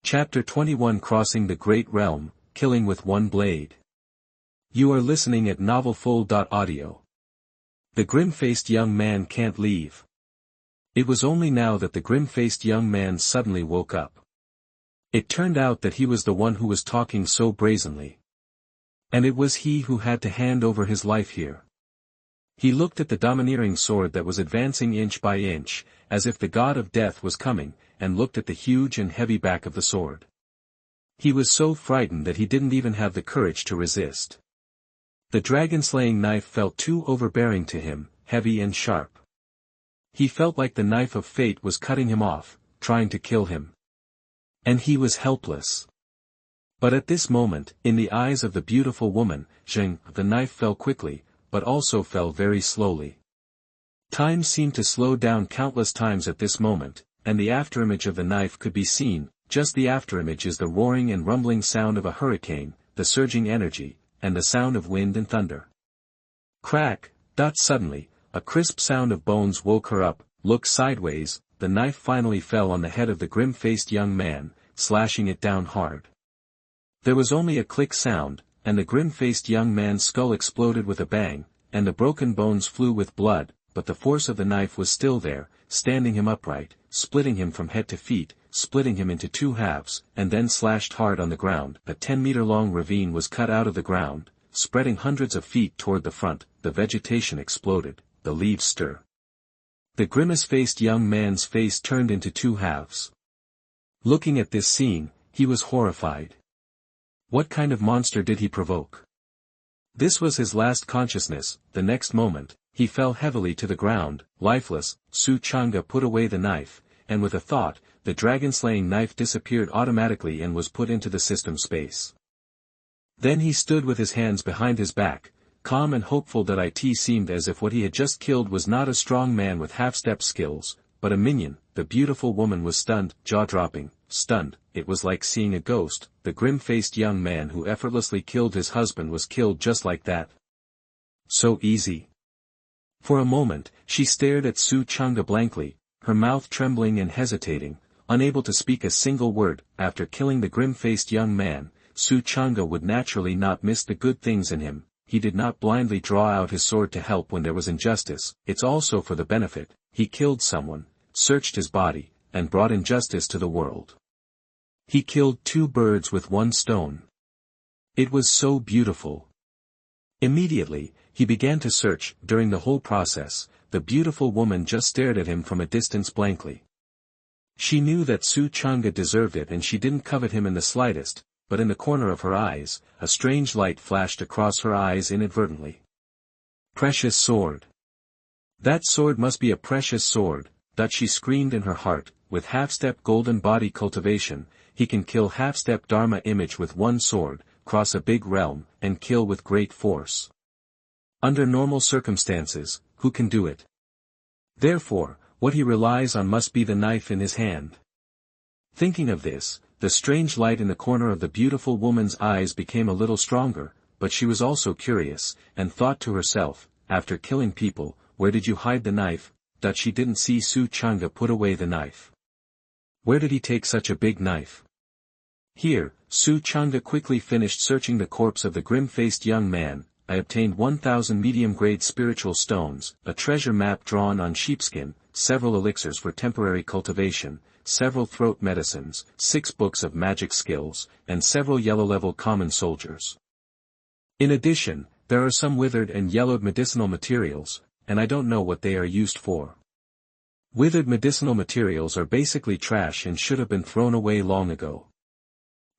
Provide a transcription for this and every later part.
Chapter 21 Crossing the Great Realm, Killing with One Blade. You are listening at novelfull.audio. The grim-faced young man can't leave. It was only now that the grim-faced young man suddenly woke up. It turned out that he was the one who was talking so brazenly. And it was he who had to hand over his life here. He looked at the domineering sword that was advancing inch by inch, as if the god of death was coming, and looked at the huge and heavy back of the sword. He was so frightened that he didn't even have the courage to resist. The dragon-slaying knife felt too overbearing to him, heavy and sharp. He felt like the knife of fate was cutting him off, trying to kill him. And he was helpless. But at this moment, in the eyes of the beautiful woman, Changge, the knife fell quickly, but also fell very slowly. Time seemed to slow down countless times at this moment, and the afterimage of the knife could be seen. Just the afterimage is the roaring and rumbling sound of a hurricane, the surging energy, and the sound of wind and thunder. Crack! Suddenly, a crisp sound of bones woke her up. Look sideways, the knife finally fell on the head of the grim-faced young man, slashing it down hard. There was only a click sound, and the grim-faced young man's skull exploded with a bang, and the broken bones flew with blood, but the force of the knife was still there, standing him upright, splitting him from head to feet, splitting him into two halves, and then slashed hard on the ground. A 10-meter-long ravine was cut out of the ground, spreading hundreds of feet toward the front. The vegetation exploded, the leaves stir. The grimace-faced young man's face turned into two halves. Looking at this scene, he was horrified. What kind of monster did he provoke? This was his last consciousness. The next moment, he fell heavily to the ground, lifeless. Changge put away the knife, and with a thought, the dragon-slaying knife disappeared automatically and was put into the system space. Then he stood with his hands behind his back, calm and hopeful. That it seemed as if what he had just killed was not a strong man with half-step skills, but a minion. The beautiful woman was stunned, jaw-dropping, stunned. It was like seeing a ghost. The grim-faced young man who effortlessly killed his husband was killed just like that. So easy. For a moment, she stared at Changge blankly, her mouth trembling and hesitating, unable to speak a single word. After killing the grim-faced young man, Changge would naturally not miss the good things in him. He did not blindly draw out his sword to help when there was injustice. It's also for the benefit. He killed someone, searched his body, and brought injustice to the world. He killed two birds with one stone. It was so beautiful. Immediately, he began to search. During the whole process, the beautiful woman just stared at him from a distance blankly. She knew that Changge deserved it and she didn't covet him in the slightest, but in the corner of her eyes, a strange light flashed across her eyes inadvertently. Precious sword. That sword must be a precious sword, that she screamed in her heart. With half-step golden body cultivation, he can kill half-step Dharma image with one sword, cross a big realm, and kill with great force. Under normal circumstances, who can do it? Therefore, what he relies on must be the knife in his hand. Thinking of this, the strange light in the corner of the beautiful woman's eyes became a little stronger, but she was also curious, and thought to herself, after killing people, where did you hide the knife? That she didn't see Changge put away the knife. Where did he take such a big knife? Here, Changge quickly finished searching the corpse of the grim-faced young man. I obtained 1,000 medium-grade spiritual stones, a treasure map drawn on sheepskin, several elixirs for temporary cultivation, several throat medicines, 6 books of magic skills, and several yellow-level common soldiers. In addition, there are some withered and yellowed medicinal materials, and I don't know what they are used for. Withered medicinal materials are basically trash and should have been thrown away long ago.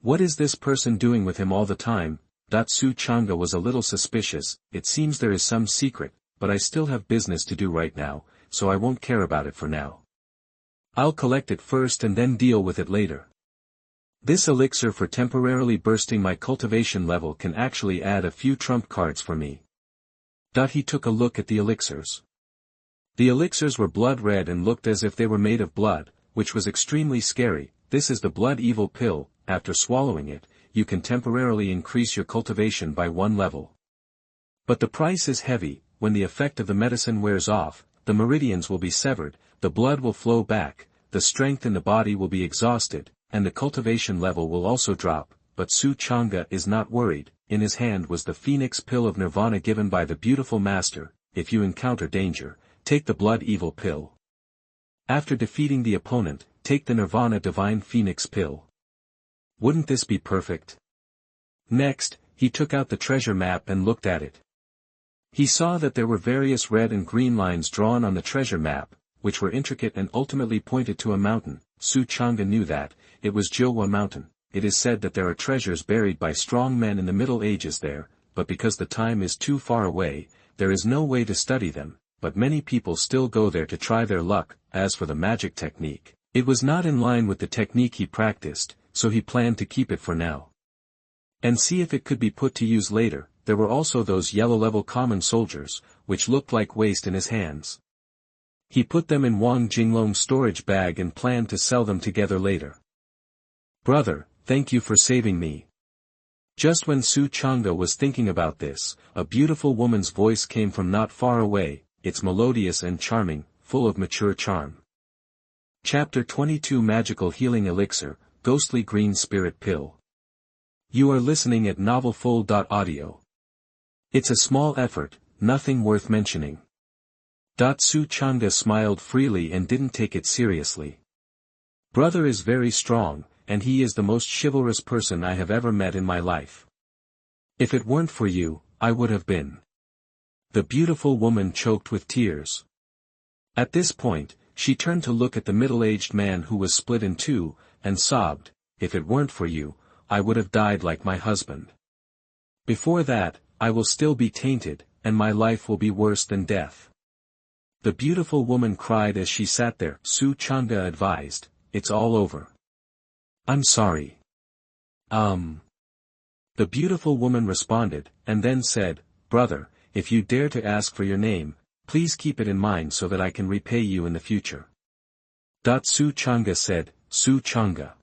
What is this person doing with him all the time? Changge was a little suspicious. It seems there is some secret, but I still have business to do right now, so I won't care about it for now. I'll collect it first and then deal with it later. This elixir for temporarily bursting my cultivation level can actually add a few trump cards for me. He took a look at the elixirs. The elixirs were blood red and looked as if they were made of blood, which was extremely scary. This is the blood evil pill. After swallowing it, you can temporarily increase your cultivation by 1 level. But the price is heavy. When the effect of the medicine wears off, the meridians will be severed, the blood will flow back, the strength in the body will be exhausted, and the cultivation level will also drop, but Changge is not worried. In his hand was the Phoenix Pill of Nirvana given by the beautiful master. If you encounter danger, take the Blood Evil Pill. After defeating the opponent, take the Nirvana Divine Phoenix Pill. Wouldn't this be perfect? Next, he took out the treasure map and looked at it. He saw that there were various red and green lines drawn on the treasure map, which were intricate and ultimately pointed to a mountain. Changge knew that, it was Xuanhuan Mountain. It is said that there are treasures buried by strong men in the Middle Ages there, but because the time is too far away, there is no way to study them, but many people still go there to try their luck. As for the magic technique, it was not in line with the technique he practiced, so he planned to keep it for now. And see if it could be put to use later. There were also those yellow-level common soldiers, which looked like waste in his hands. He put them in Wang Jinglong's storage bag and planned to sell them together later. Brother, thank you for saving me. Just when Changge was thinking about this, a beautiful woman's voice came from not far away. It's melodious and charming, full of mature charm. Chapter 22 Magical Healing Elixir, Ghostly Green Spirit Pill. You are listening at novelfull.audio. It's a small effort, nothing worth mentioning. Changge smiled freely and didn't take it seriously. Brother is very strong, and he is the most chivalrous person I have ever met in my life. If it weren't for you, I would have been. The beautiful woman choked with tears. At this point, she turned to look at the middle-aged man who was split in two, and sobbed, "If it weren't for you, I would have died like my husband. Before that, I will still be tainted, and my life will be worse than death." The beautiful woman cried as she sat there. Changge advised, "It's all over. I'm sorry." The beautiful woman responded, and then said, "Brother, if you dare to ask for your name, please keep it in mind so that I can repay you in the future." Changge said, Changge.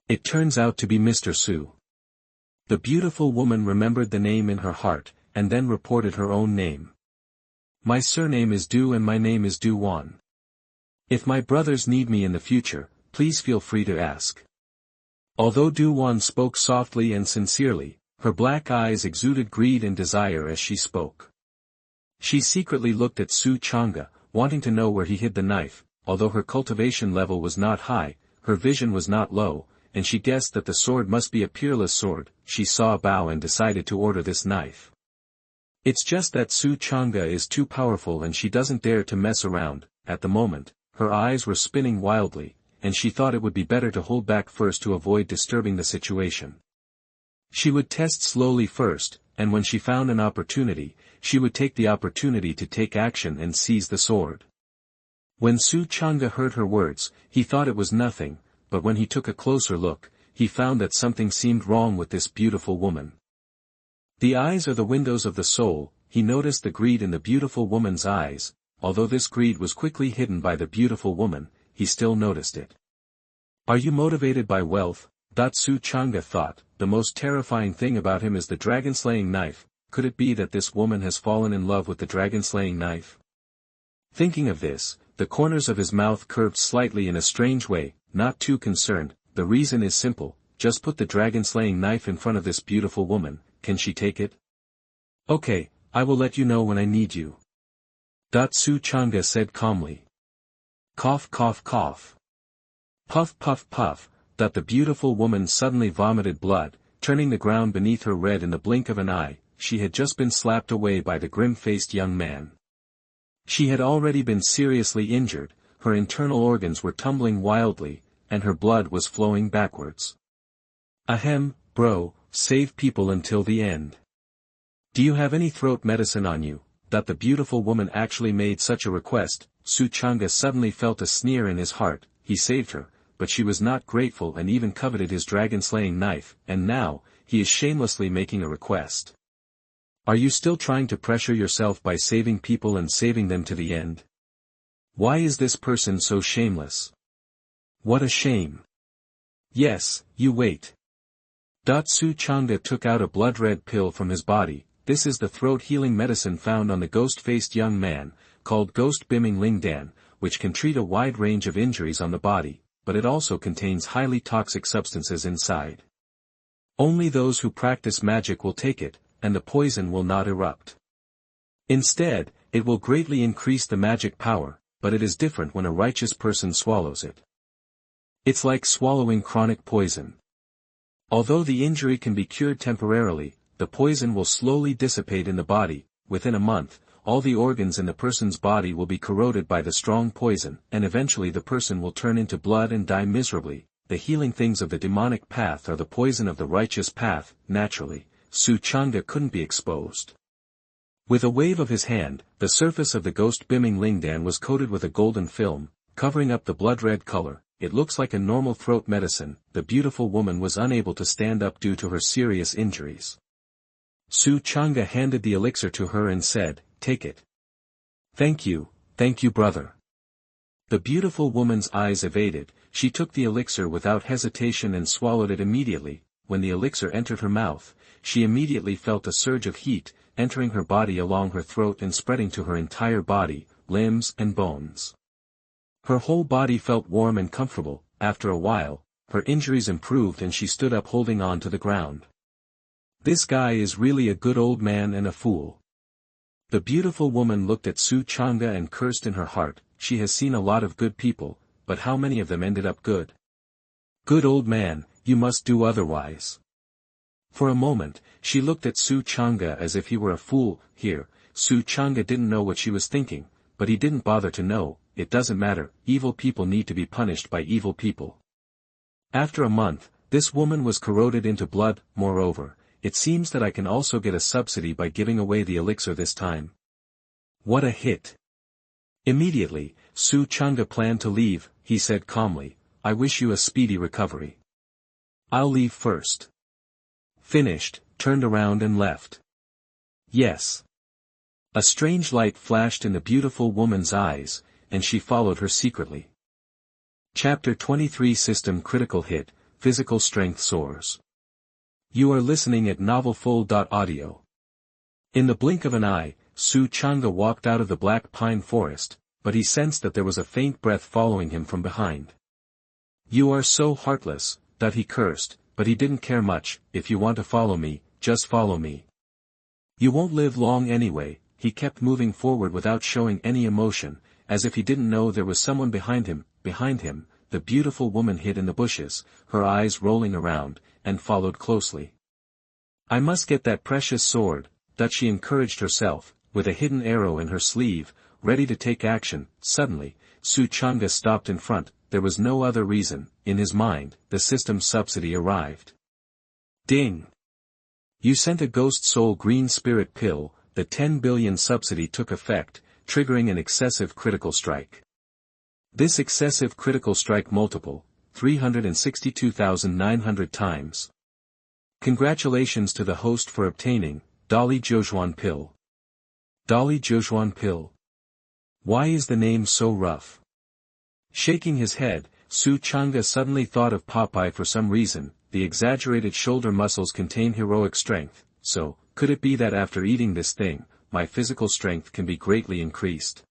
It turns out to be Mr. Su. The beautiful woman remembered the name in her heart, and then reported her own name. "My surname is Du and my name is Dunhuang. If my brothers need me in the future, please feel free to ask." Although Dunhuang spoke softly and sincerely, her black eyes exuded greed and desire as she spoke. She secretly looked at Changge, wanting to know where he hid the knife. Although her cultivation level was not high, her vision was not low, and she guessed that the sword must be a peerless sword. She saw a bow and decided to order this knife. It's just that Changge is too powerful and she doesn't dare to mess around. At the moment, her eyes were spinning wildly, and she thought it would be better to hold back first to avoid disturbing the situation. She would test slowly first, and when she found an opportunity, she would take the opportunity to take action and seize the sword. When Changge heard her words, he thought it was nothing, but when he took a closer look, he found that something seemed wrong with this beautiful woman. The eyes are the windows of the soul. He noticed the greed in the beautiful woman's eyes. Although this greed was quickly hidden by the beautiful woman, he still noticed it. Are you motivated by wealth? Changge thought. The most terrifying thing about him is the dragon-slaying knife. Could it be that this woman has fallen in love with the dragon-slaying knife? Thinking of this, the corners of his mouth curved slightly in a strange way. Not too concerned, the reason is simple. Just put the dragon-slaying knife in front of this beautiful woman. Can she take it? Okay, I will let you know when I need you. Changge said calmly. Cough cough cough. Puff puff puff. The beautiful woman suddenly vomited blood, turning the ground beneath her red in the blink of an eye. She had just been slapped away by the grim-faced young man. She had already been seriously injured, her internal organs were tumbling wildly, and her blood was flowing backwards. Ahem, bro, save people until the end. Do you have any throat medicine on you? That the beautiful woman actually made such a request. Changge suddenly felt a sneer in his heart. He saved her, but she was not grateful and even coveted his dragon-slaying knife, and now, he is shamelessly making a request. Are you still trying to pressure yourself by saving people and saving them to the end? Why is this person so shameless? What a shame. Yes, you wait. Changge took out a blood-red pill from his body. This is the throat-healing medicine found on the ghost-faced young man, called Ghost Bimming Lingdan, which can treat a wide range of injuries on the body. but it also contains highly toxic substances inside. Only those who practice magic will take it, and the poison will not erupt. Instead, it will greatly increase the magic power, but it is different when a righteous person swallows it. It's like swallowing chronic poison. Although the injury can be cured temporarily, the poison will slowly dissipate in the body. Within a month, all the organs in the person's body will be corroded by the strong poison, and eventually the person will turn into blood and die miserably. The healing things of the demonic path are the poison of the righteous path. Naturally, Changge couldn't be exposed. With a wave of his hand, the surface of the ghost Biming Lingdan was coated with a golden film, covering up the blood-red color. It looks like a normal throat medicine. The beautiful woman was unable to stand up due to her serious injuries. Changge handed the elixir to her and said, "Take it." Thank you, brother." The beautiful woman's eyes evaded. She took the elixir without hesitation and swallowed it immediately. When the elixir entered her mouth, she immediately felt a surge of heat, entering her body along her throat and spreading to her entire body, limbs and bones. Her whole body felt warm and comfortable. After a while, her injuries improved and she stood up holding on to the ground. This guy is really a good old man and a fool. The beautiful woman looked at Changge and cursed in her heart. She has seen a lot of good people, but how many of them ended up good? Good old man, you must do otherwise. For a moment, she looked at Changge as if he were a fool. Here, Changge didn't know what she was thinking, but he didn't bother to know. It doesn't matter, evil people need to be punished by evil people. After a month, this woman was corroded into blood. Moreover, it seems that I can also get a subsidy by giving away the elixir this time. What a hit! Immediately, Changge planned to leave. He said calmly, "I wish you a speedy recovery. I'll leave first." Finished, turned around and left. Yes. A strange light flashed in the beautiful woman's eyes, and she followed her secretly. Chapter 23 System Critical Hit, Physical Strength Soars. You are listening at novelfull.audio. In the blink of an eye, Changge walked out of the black pine forest, but he sensed that there was a faint breath following him from behind. "You are so heartless," that he cursed, but he didn't care much. "If you want to follow me, just follow me. You won't live long anyway." He kept moving forward without showing any emotion, as if he didn't know there was someone behind him. Behind him, the beautiful woman hid in the bushes, her eyes rolling around, and followed closely. "I must get that precious sword," that she encouraged herself, with a hidden arrow in her sleeve, ready to take action. Suddenly, Changge stopped in front. There was no other reason. In his mind, the system subsidy arrived. Ding! You sent a ghost soul green spirit pill. The 10 billion subsidy took effect, triggering an excessive critical strike. This excessive critical strike multiple, 362,900 times. Congratulations to the host for obtaining, Dali Zhouzhuan pill. Dali Zhouzhuan pill. Why is the name so rough? Shaking his head, Changge suddenly thought of Popeye for some reason. The exaggerated shoulder muscles contain heroic strength, so, could it be that after eating this thing, my physical strength can be greatly increased?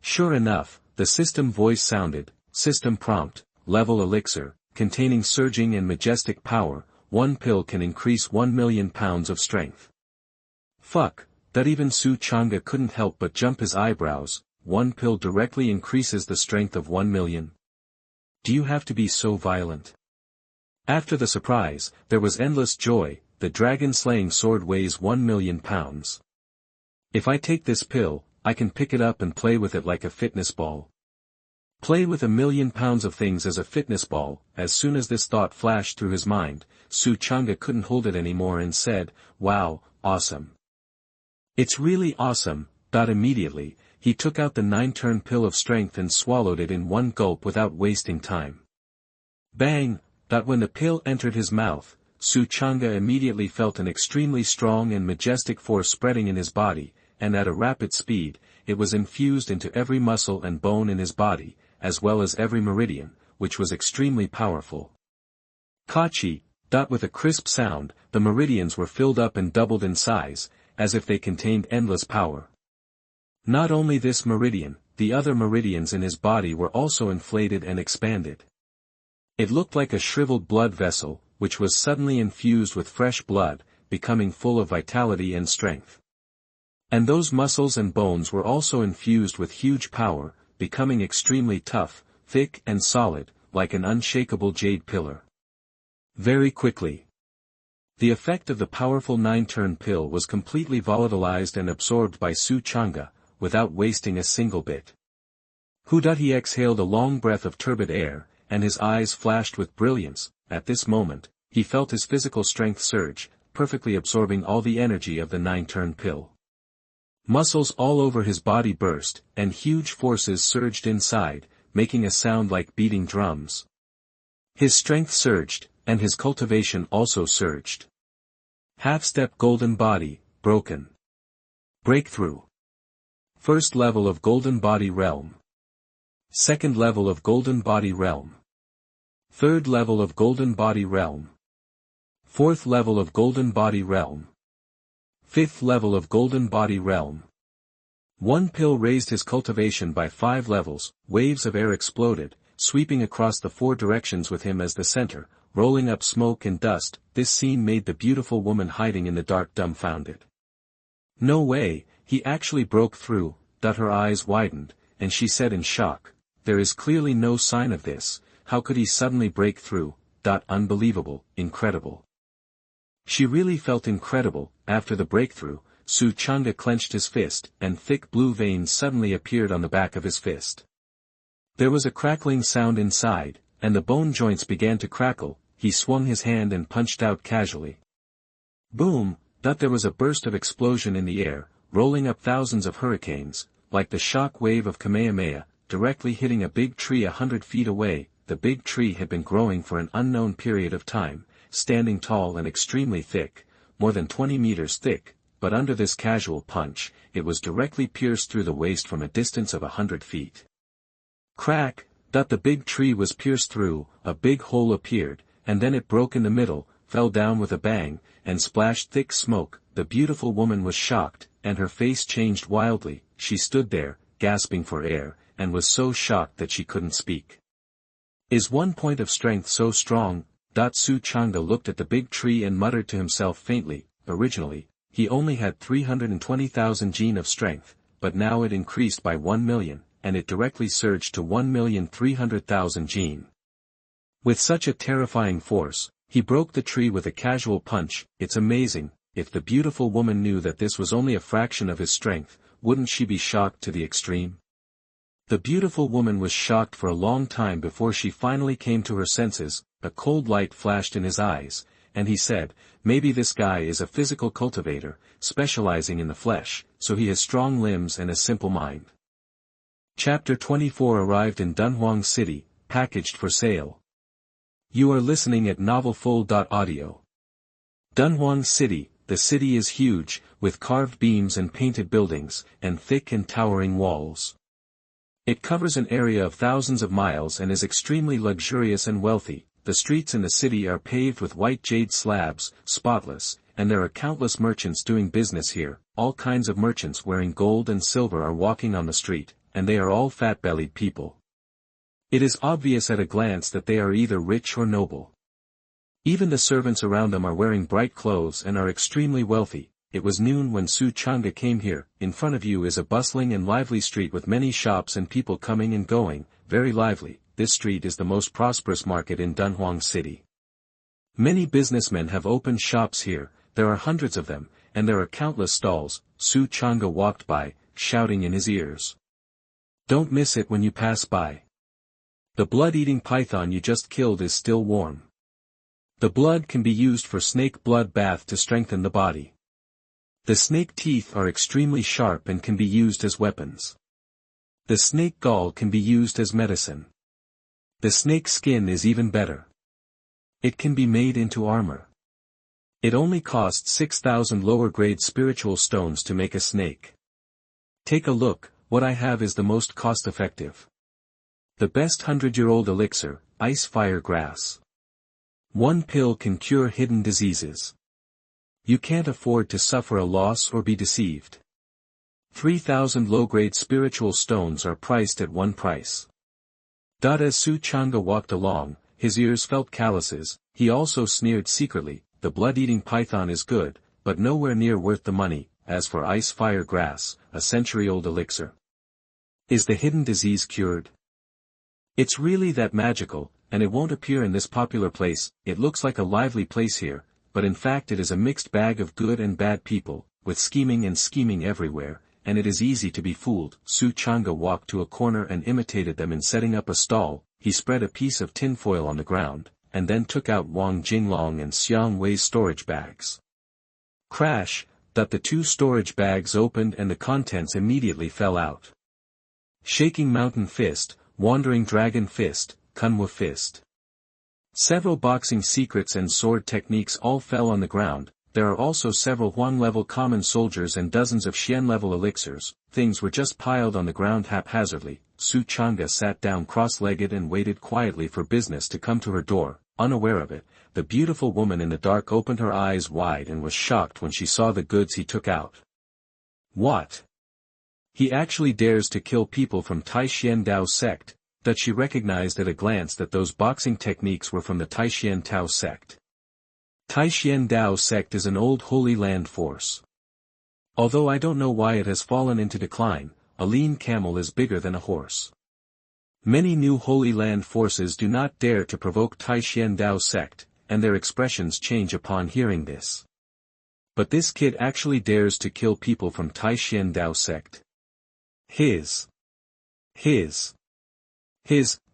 Sure enough, the system voice sounded. System prompt, level elixir, containing surging and majestic power. 1 pill can increase 1 million pounds of strength. Fuck, that even Changge couldn't help but jump his eyebrows. 1 pill directly increases the strength of 1 million. Do you have to be so violent? After the surprise, there was endless joy. The dragon-slaying sword weighs 1 million pounds. If I take this pill, I can pick it up and play with it like a fitness ball. Play with 1 million pounds of things as a fitness ball. As soon as this thought flashed through his mind, Changge couldn't hold it anymore and said, "Wow, awesome. It's really awesome." Immediately, he took out the 9-turn pill of strength and swallowed it in one gulp without wasting time. Bang! When the pill entered his mouth, Changge immediately felt an extremely strong and majestic force spreading in his body, and at a rapid speed, it was infused into every muscle and bone in his body, as well as every meridian, which was extremely powerful. Kachi! With a crisp sound, the meridians were filled up and doubled in size, as if they contained endless power. Not only this meridian, the other meridians in his body were also inflated and expanded. It looked like a shriveled blood vessel, which was suddenly infused with fresh blood, becoming full of vitality and strength. And those muscles and bones were also infused with huge power, becoming extremely tough, thick and solid, like an unshakable jade pillar. Very quickly, the effect of the powerful 9-turn pill was completely volatilized and absorbed by Changge, without wasting a single bit. He exhaled a long breath of turbid air, and his eyes flashed with brilliance. At this moment, he felt his physical strength surge, perfectly absorbing all the energy of the 9-turn pill. Muscles all over his body burst, and huge forces surged inside, making a sound like beating drums. His strength surged, and his cultivation also surged. Half-step golden body, broken. Breakthrough. First level of golden body realm. Second level of golden body realm. Third level of golden body realm. Fourth level of golden body realm. Fifth level of golden body realm. One pill raised his cultivation by 5 levels. Waves of air exploded, sweeping across the 4 directions with him as the center, rolling up smoke and dust. This scene made the beautiful woman hiding in the dark dumbfounded. No way, he actually broke through. Her eyes widened, and she said in shock, "There is clearly no sign of this. How could he suddenly break through? Unbelievable, incredible." She really felt incredible. After the breakthrough, Changge clenched his fist, and thick blue veins suddenly appeared on the back of his fist. There was a crackling sound inside, and the bone joints began to crackle. He swung his hand and punched out casually. Boom! There was a burst of explosion in the air, rolling up thousands of hurricanes, like the shock wave of Kamehameha, directly hitting a big tree 100 feet away. The big tree had been growing for an unknown period of time, standing tall and extremely thick, more than 20 meters thick, but under this casual punch, it was directly pierced through the waist from a distance of 100 feet. Crack! The big tree was pierced through, a big hole appeared, and then it broke in the middle, fell down with a bang, and splashed thick smoke. The beautiful woman was shocked, and her face changed wildly. She stood there, gasping for air, and was so shocked that she couldn't speak. Is one point of strength so strong? Changge looked at the big tree and muttered to himself faintly. Originally, he only had 320,000 gene of strength, but now it increased by 1 million, and it directly surged to 1,300,000 gene. With such a terrifying force, he broke the tree with a casual punch. It's amazing. If the beautiful woman knew that this was only a fraction of his strength, wouldn't she be shocked to the extreme? The beautiful woman was shocked for a long time before she finally came to her senses. A cold light flashed in his eyes, and he said, "Maybe this guy is a physical cultivator, specializing in the flesh, so he has strong limbs and a simple mind." Chapter 24 arrived in Dunhuang City, packaged for sale. You are listening at novelfull.audio. Dunhuang City. The city is huge, with carved beams and painted buildings, and thick and towering walls. It covers an area of thousands of miles and is extremely luxurious and wealthy. The streets in the city are paved with white jade slabs, spotless, and there are countless merchants doing business here. All kinds of merchants wearing gold and silver are walking on the street, and they are all fat-bellied people. It is obvious at a glance that they are either rich or noble. Even the servants around them are wearing bright clothes and are extremely wealthy. It was noon when Changge came here. In front of you is a bustling and lively street with many shops and people coming and going, very lively. This street is the most prosperous market in Dunhuang City. Many businessmen have opened shops here. There are hundreds of them, and there are countless stalls. Changge walked by, shouting in his ears. Don't miss it when you pass by. The blood-eating python you just killed is still warm. The blood can be used for snake blood bath to strengthen the body. The snake teeth are extremely sharp and can be used as weapons. The snake gall can be used as medicine. The snake skin is even better. It can be made into armor. It only costs 6,000 lower-grade spiritual stones to make a snake. Take a look, what I have is the most cost-effective. The best 100-year-old elixir, ice fire grass. One pill can cure hidden diseases. You can't afford to suffer a loss or be deceived. 3,000 low-grade spiritual stones are priced at one price. As Changge walked along, his ears felt calluses. He also sneered secretly, the blood-eating python is good, but nowhere near worth the money. As for ice fire grass, a century-old elixir. Is the hidden disease cured? It's really that magical, and it won't appear in this popular place. It looks like a lively place here, but in fact it is a mixed bag of good and bad people, with scheming and scheming everywhere, and it is easy to be fooled. Changge walked to a corner and imitated them in setting up a stall. He spread a piece of tinfoil on the ground, and then took out Wang Jinglong and Xianhui's storage bags. Crash! That the two storage bags opened and the contents immediately fell out. Shaking Mountain Fist, Wandering Dragon Fist, Kunwa Fist. Several boxing secrets and sword techniques all fell on the ground. There are also several Huang-level common soldiers and dozens of Xian-level elixirs. Things were just piled on the ground haphazardly. Changge sat down cross-legged and waited quietly for business to come to her door. Unaware of it, the beautiful woman in the dark opened her eyes wide and was shocked when she saw the goods he took out. What? He actually dares to kill people from Taishan Dao sect. That she recognized at a glance that those boxing techniques were from the Taishan Tao sect. Taishan Dao sect is an old Holy Land force. Although I don't know why it has fallen into decline, a lean camel is bigger than a horse. Many new Holy Land forces do not dare to provoke Taishan Dao sect, and their expressions change upon hearing this. But this kid actually dares to kill people from Taishan Dao sect. His.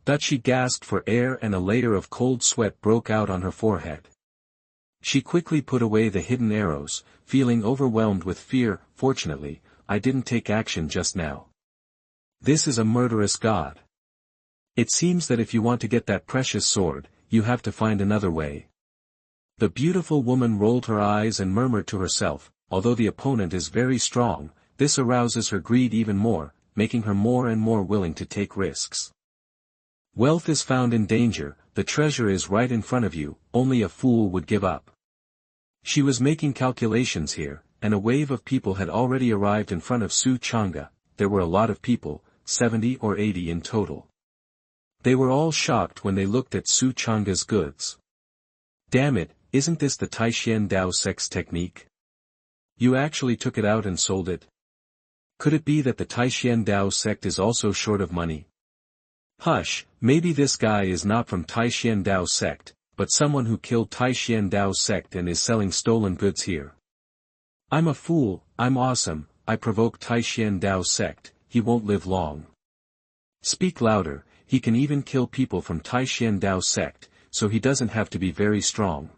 That she gasped for air and a layer of cold sweat broke out on her forehead. She quickly put away the hidden arrows, feeling overwhelmed with fear. Fortunately, I didn't take action just now. This is a murderous god. It seems that if you want to get that precious sword, you have to find another way. The beautiful woman rolled her eyes and murmured to herself, although the opponent is very strong, this arouses her greed even more, making her more and more willing to take risks. Wealth is found in danger, the treasure is right in front of you, only a fool would give up. She was making calculations here, and a wave of people had already arrived in front of Changge. There were a lot of people, 70 or 80 in total. They were all shocked when they looked at Changge's goods. Damn it, isn't this the Taishan Dao sect's technique? You actually took it out and sold it? Could it be that the Taishan Dao sect is also short of money? Hush, maybe this guy is not from Taishan Dao sect, but someone who killed Taishan Dao sect and is selling stolen goods here. I'm a fool, I'm awesome, I provoke Taishan Dao sect, he won't live long. Speak louder, he can even kill people from Taishan Dao sect, so he doesn't have to be very strong.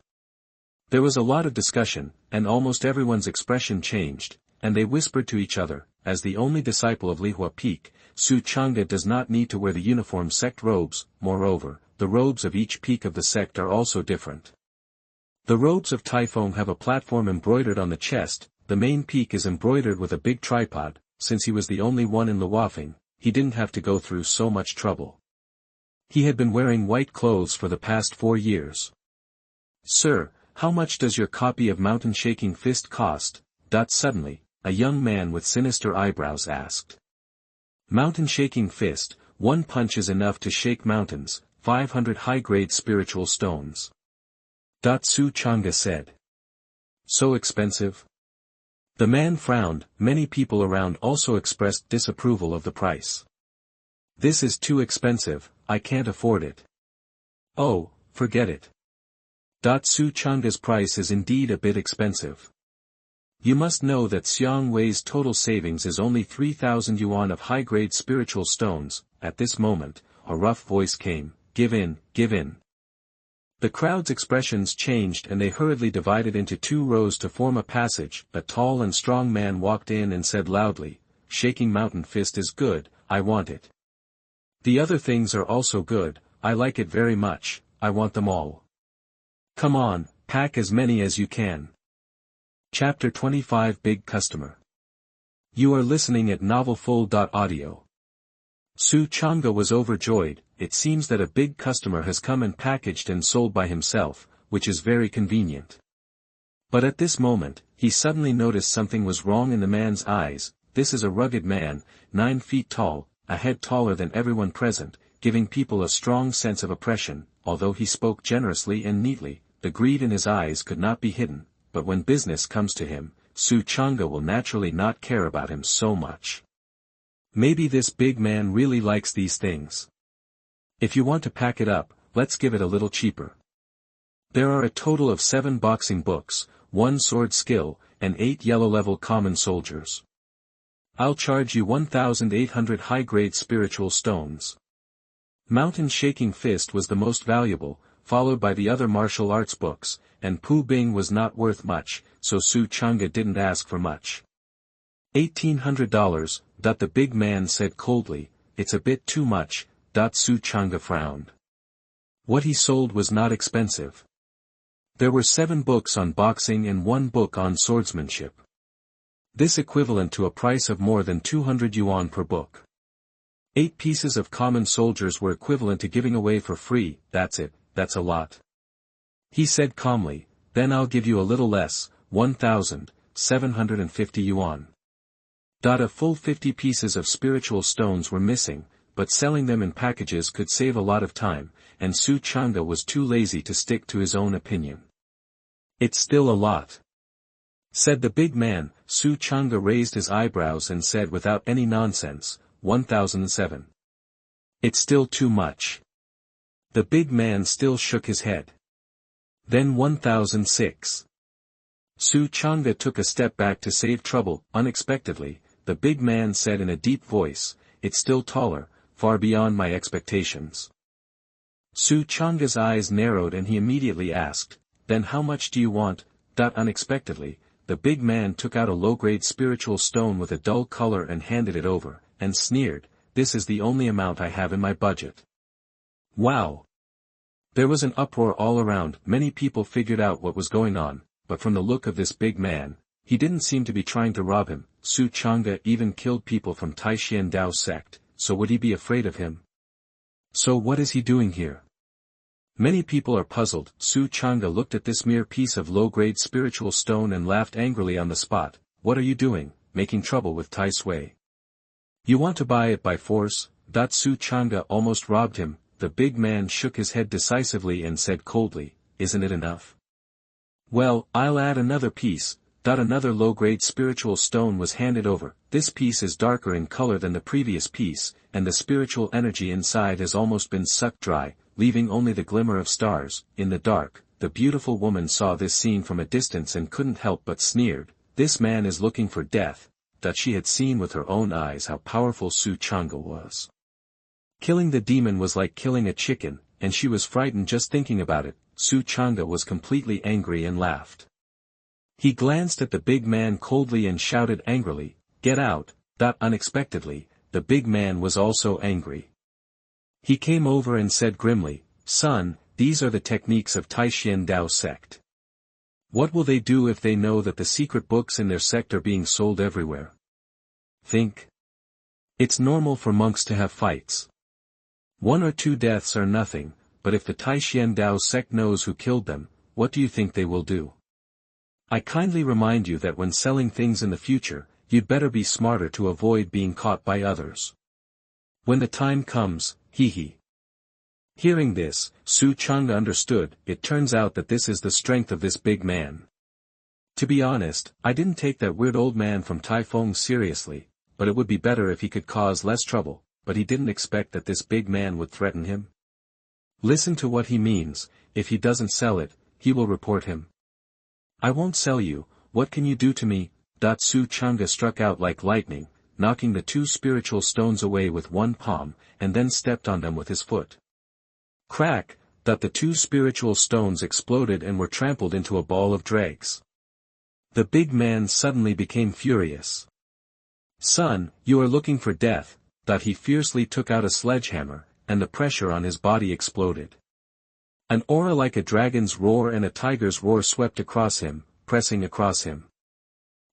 There was a lot of discussion, and almost everyone's expression changed, and they whispered to each other. As the only disciple of Lihua Peak, Changge does not need to wear the uniform sect robes. Moreover, the robes of each peak of the sect are also different. The robes of Taifeng have a platform embroidered on the chest. The main peak is embroidered with a big tripod. Since he was the only one in Luofeng, he didn't have to go through so much trouble. He had been wearing white clothes for the past 4 years. Sir, how much does your copy of Mountain Shaking Fist cost? Suddenly, a young man with sinister eyebrows asked. Mountain Shaking Fist, 1 punch is enough to shake mountains, 500 high-grade spiritual stones. Changge said. So expensive? The man frowned. Many people around also expressed disapproval of the price. This is too expensive, I can't afford it. Oh, forget it. Changge's price is indeed a bit expensive. You must know that Xianhui's total savings is only 3,000 yuan of high-grade spiritual stones. At this moment, a rough voice came, give in, give in. The crowd's expressions changed and they hurriedly divided into 2 rows to form a passage. A tall and strong man walked in and said loudly, Shaking Mountain Fist is good, I want it. The other things are also good, I like it very much, I want them all. Come on, pack as many as you can. Chapter 25 Big Customer. You are listening at novelfull.audio. Changge was overjoyed. It seems that a big customer has come and packaged and sold by himself, which is very convenient. But at this moment, he suddenly noticed something was wrong in the man's eyes. This is a rugged man, 9 feet tall, a head taller than everyone present, giving people a strong sense of oppression. although he spoke generously and neatly, the greed in his eyes could not be hidden, but when business comes to him, Changge will naturally not care about him so much. Maybe this big man really likes these things. If you want to pack it up, let's give it a little cheaper. There are a total of 7 boxing books, 1 sword skill, and 8 yellow-level common soldiers. I'll charge you 1,800 high-grade spiritual stones. Mountain Shaking Fist was the most valuable, followed by the other martial arts books, and Pu Bing was not worth much, so Changge didn't ask for much. $1,800, the big man said coldly. It's a bit too much, Changge frowned. What he sold was not expensive. There were 7 books on boxing and 1 book on swordsmanship. This equivalent to a price of more than 200 yuan per book. 8 pieces of common soldiers were equivalent to giving away for free. That's it, that's a lot. He said calmly, then I'll give you a little less, 1,750 yuan. A full 50 pieces of spiritual stones were missing, but selling them in packages could save a lot of time, and Changge was too lazy to stick to his own opinion. It's still a lot, said the big man. Changge raised his eyebrows and said without any nonsense, 1,007. It's still too much. The big man still shook his head. Then 1,006. Changge took a step back to save trouble. Unexpectedly, the big man said in a deep voice, it's still taller, far beyond my expectations. Changge's eyes narrowed and he immediately asked, then how much do you want? Unexpectedly, the big man took out a low-grade spiritual stone with a dull color and handed it over, and sneered, this is the only amount I have in my budget. Wow! There was an uproar all around. Many people figured out what was going on, but from the look of this big man, he didn't seem to be trying to rob him. Changge even killed people from Taishan Dao sect, so would he be afraid of him? So what is he doing here? Many people are puzzled. Changge looked at this mere piece of low-grade spiritual stone and laughed angrily on the spot. What are you doing, making trouble with Tai Sui? You want to buy it by force? Changge almost robbed him. The big man shook his head decisively and said coldly, isn't it enough? Well, I'll add another piece. Another low-grade spiritual stone was handed over. This piece is darker in color than the previous piece, and the spiritual energy inside has almost been sucked dry, leaving only the glimmer of stars. In the dark, the beautiful woman saw this scene from a distance and couldn't help but sneered, this man is looking for death. She had seen with her own eyes how powerful Changge was. Killing the demon was like killing a chicken, and she was frightened just thinking about it. Changge was completely angry and laughed. He glanced at the big man coldly and shouted angrily, get out. Unexpectedly, the big man was also angry. He came over and said grimly, son, these are the techniques of Taishan Dao sect. What will they do if they know that the secret books in their sect are being sold everywhere? Think. It's normal for monks to have fights. 1 or 2 deaths are nothing, but if the Taishan Dao sect knows who killed them, what do you think they will do? I kindly remind you that when selling things in the future, you'd better be smarter to avoid being caught by others. When the time comes, hee. Hearing this, Changge understood. It turns out that this is the strength of this big man. To be honest, I didn't take that weird old man from Taifeng seriously, but it would be better if he could cause less trouble, but he didn't expect that this big man would threaten him. Listen to what he means, if he doesn't sell it, he will report him. I won't sell you, what can you do to me? Changge struck out like lightning, knocking the 2 spiritual stones away with one palm, and then stepped on them with his foot. Crack, the 2 spiritual stones exploded and were trampled into a ball of dregs. The big man suddenly became furious. Son, you are looking for death. He fiercely took out a sledgehammer, and the pressure on his body exploded. An aura like a dragon's roar and a tiger's roar swept across him, pressing across him.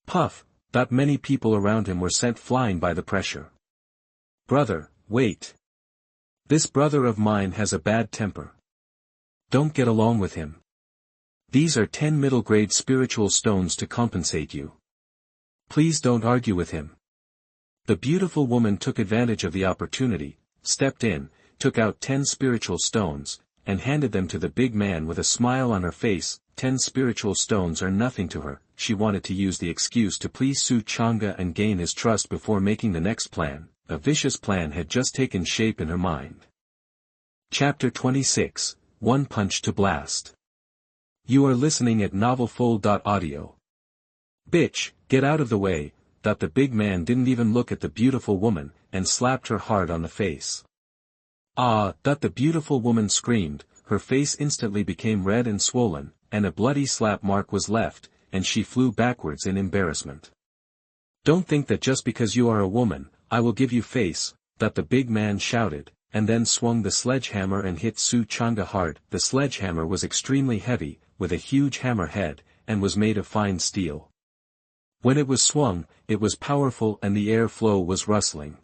Puff, many people around him were sent flying by the pressure. Brother, wait. This brother of mine has a bad temper. Don't get along with him. These are 10 middle-grade spiritual stones to compensate you. Please don't argue with him. The beautiful woman took advantage of the opportunity, stepped in, took out 10 spiritual stones, and handed them to the big man with a smile on her face. 10 spiritual stones are nothing to her. She wanted to use the excuse to please Changge and gain his trust before making the next plan. A vicious plan had just taken shape in her mind. Chapter 26, One Punch to Blast. You are listening at novelfull.audio. Bitch, get out of the way. The big man didn't even look at the beautiful woman, and slapped her hard on the face. Ah, the beautiful woman screamed, her face instantly became red and swollen, and a bloody slap mark was left, and she flew backwards in embarrassment. Don't think that just because you are a woman, I will give you face, the big man shouted, and then swung the sledgehammer and hit Changge hard. The sledgehammer was extremely heavy, with a huge hammer head, and was made of fine steel. When it was swung, it was powerful and the air flow was rustling.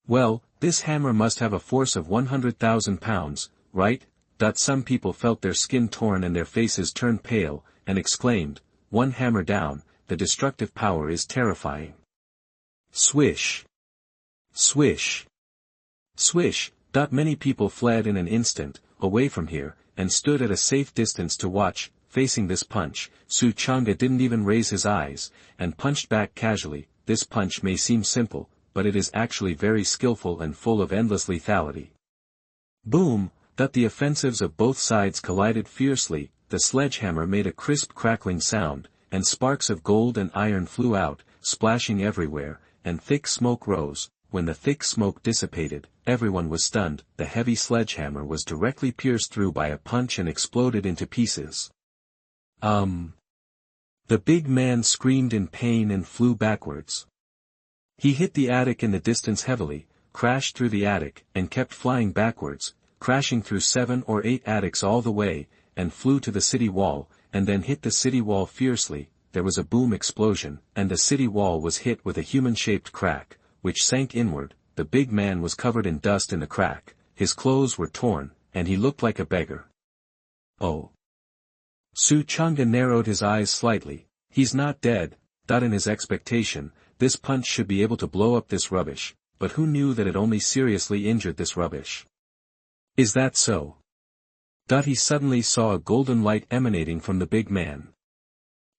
Well, this hammer must have a force of 100,000 pounds, right? Some people felt their skin torn and their faces turn pale, and exclaimed, one hammer down, the destructive power is terrifying. Swish. Swish. Swish. Many people fled in an instant, away from here, and stood at a safe distance to watch. Facing this punch, Changge didn't even raise his eyes, and punched back casually. This punch may seem simple, but it is actually very skillful and full of endless lethality. Boom! The offensives of both sides collided fiercely. The sledgehammer made a crisp crackling sound, and sparks of gold and iron flew out, splashing everywhere, and thick smoke rose. When the thick smoke dissipated, everyone was stunned. The heavy sledgehammer was directly pierced through by a punch and exploded into pieces. The big man screamed in pain and flew backwards. He hit the attic in the distance heavily, crashed through the attic, and kept flying backwards, crashing through 7 or 8 attics all the way, and flew to the city wall, and then hit the city wall fiercely. There was a boom explosion, and the city wall was hit with a human-shaped crack, which sank inward. The big man was covered in dust in the crack, his clothes were torn, and he looked like a beggar. Oh. Changge narrowed his eyes slightly. He's not dead. In his expectation, this punch should be able to blow up this rubbish, but who knew that it only seriously injured this rubbish? Is that so? He suddenly saw a golden light emanating from the big man.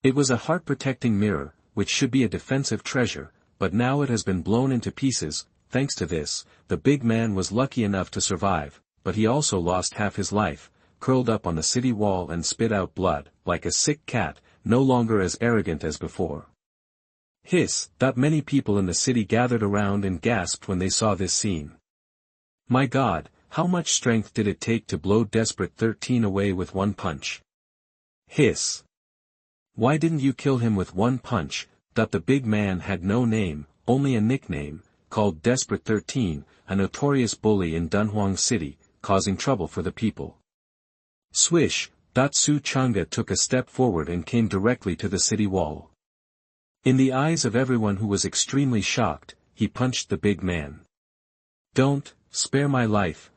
It was a heart-protecting mirror, which should be a defensive treasure, but now it has been blown into pieces. Thanks to this, the big man was lucky enough to survive, but he also lost half his life, curled up on the city wall and spit out blood, like a sick cat, no longer as arrogant as before. Hiss! Many people in the city gathered around and gasped when they saw this scene. My God, how much strength did it take to blow Desperate 13 away with one punch? Hiss! Why didn't you kill him with one punch? The big man had no name, only a nickname, called Desperate 13, a notorious bully in Dunhuang City, causing trouble for the people. Swish! Changge took a step forward and came directly to the city wall. In the eyes of everyone who was extremely shocked, he punched the big man. Don't, spare my life,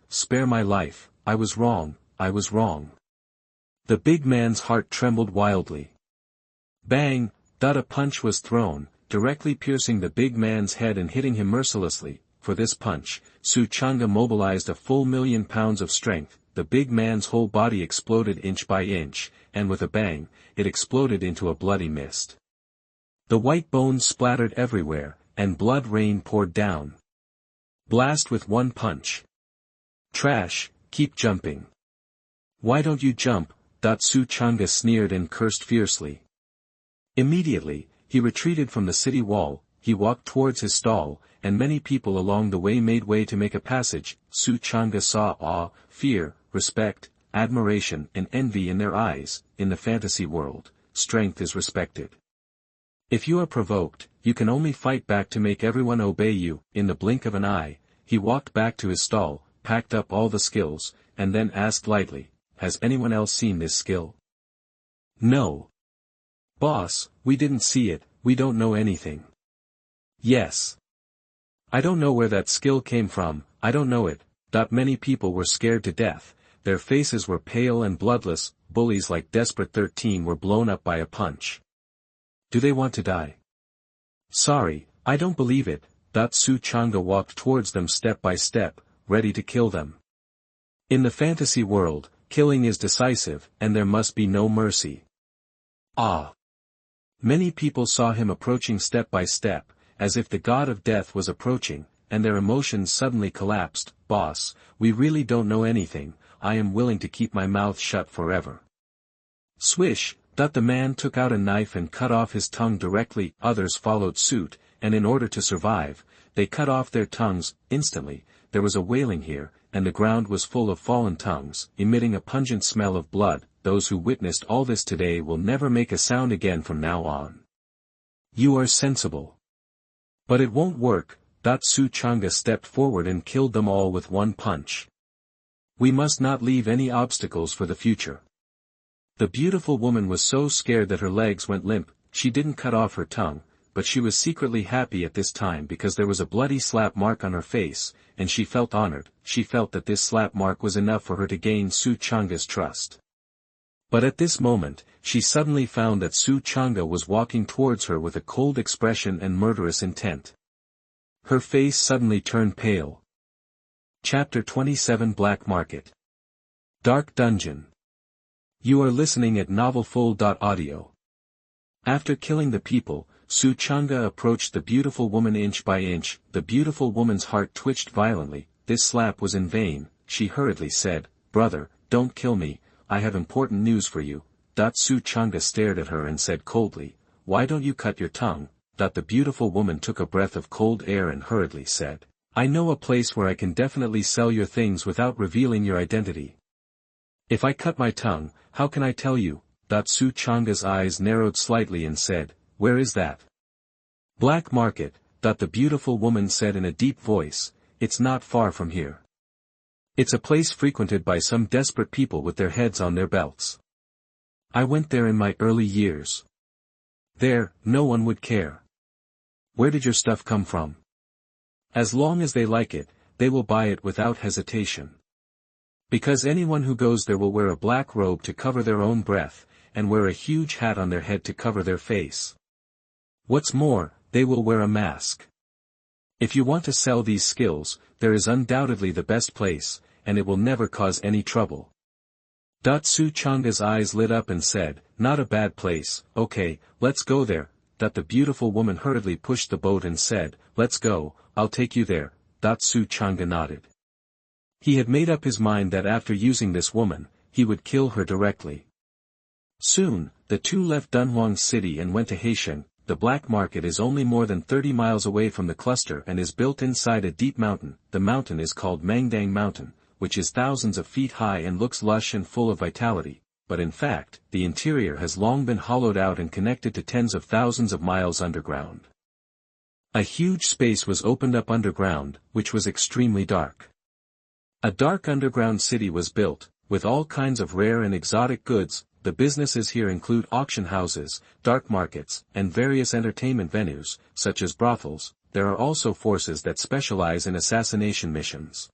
I was wrong, I was wrong. The big man's heart trembled wildly. Bang! A punch was thrown, directly piercing the big man's head and hitting him mercilessly. For this punch, Changge mobilized a full 1,000,000 pounds of strength. The big man's whole body exploded inch by inch, and with a bang, it exploded into a bloody mist. The white bones splattered everywhere, and blood rain poured down. Blast with one punch. Trash, keep jumping. Why don't you jump? Changge sneered and cursed fiercely. Immediately, he retreated from the city wall. He walked towards his stall, and many people along the way made way to make a passage. Changge saw awe, fear, respect, admiration and envy in their eyes. In the fantasy world, strength is respected. If you are provoked, you can only fight back to make everyone obey you. In the blink of an eye, he walked back to his stall, packed up all the skills, and then asked lightly, has anyone else seen this skill? No. Boss, we didn't see it, we don't know anything. Yes. I don't know where that skill came from, I don't know it. Many people were scared to death, their faces were pale and bloodless. Bullies like Desperate 13 were blown up by a punch. Do they want to die? Sorry, I don't believe it. Changge walked towards them step by step, ready to kill them. In the fantasy world, killing is decisive, and there must be no mercy. Ah! Many people saw him approaching step by step, as if the god of death was approaching, and their emotions suddenly collapsed. Boss, we really don't know anything, I am willing to keep my mouth shut forever. Swish, the man took out a knife and cut off his tongue directly. Others followed suit, and in order to survive, they cut off their tongues. Instantly, there was a wailing here, and the ground was full of fallen tongues, emitting a pungent smell of blood. Those who witnessed all this today will never make a sound again from now on. You are sensible. But it won't work. Changge stepped forward and killed them all with one punch. We must not leave any obstacles for the future. The beautiful woman was so scared that her legs went limp. She didn't cut off her tongue, but she was secretly happy at this time because there was a bloody slap mark on her face, and she felt honored. She felt that this slap mark was enough for her to gain Changge's trust. But at this moment, she suddenly found that Changge was walking towards her with a cold expression and murderous intent. Her face suddenly turned pale. Chapter 27 Black Market. Dark Dungeon. You are listening at novelfull.audio. After killing the people, Changge approached the beautiful woman inch by inch. The beautiful woman's heart twitched violently. This slap was in vain. She hurriedly said, "Brother, don't kill me, I have important news for you." Changge stared at her and said coldly, "Why don't you cut your tongue?" The beautiful woman took a breath of cold air and hurriedly said, "I know a place where I can definitely sell your things without revealing your identity." "If I cut my tongue, how can I tell you?" Changge's eyes narrowed slightly and said, "Where is that?" "Black Market," the beautiful woman said in a deep voice, "it's not far from here. It's a place frequented by some desperate people with their heads on their belts. I went there in my early years. There, no one would care. Where did your stuff come from? As long as they like it, they will buy it without hesitation. Because anyone who goes there will wear a black robe to cover their own breath, and wear a huge hat on their head to cover their face. What's more, they will wear a mask. If you want to sell these skills, there is undoubtedly the best place, and it will never cause any trouble." Changge's eyes lit up and said, "Not a bad place, okay, let's go there." The beautiful woman hurriedly pushed the boat and said, "Let's go, I'll take you there." Changge nodded. He had made up his mind that after using this woman, he would kill her directly. Soon, the two left Dunhuang City and went to Xianxia. The black market is only more than 30 miles away from the cluster and is built inside a deep mountain. The mountain is called Mangdang Mountain, which is thousands of feet high and looks lush and full of vitality, but in fact, the interior has long been hollowed out and connected to tens of thousands of miles underground. A huge space was opened up underground, which was extremely dark. A dark underground city was built, with all kinds of rare and exotic goods. The businesses here include auction houses, dark markets, and various entertainment venues, such as brothels. There are also forces that specialize in assassination missions.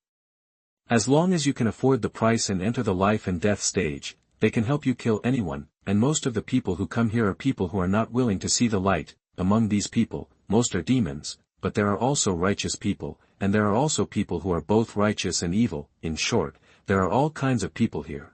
As long as you can afford the price and enter the life and death stage, they can help you kill anyone, and most of the people who come here are people who are not willing to see the light. Among these people, most are demons, but there are also righteous people, and there are also people who are both righteous and evil. In short, there are all kinds of people here.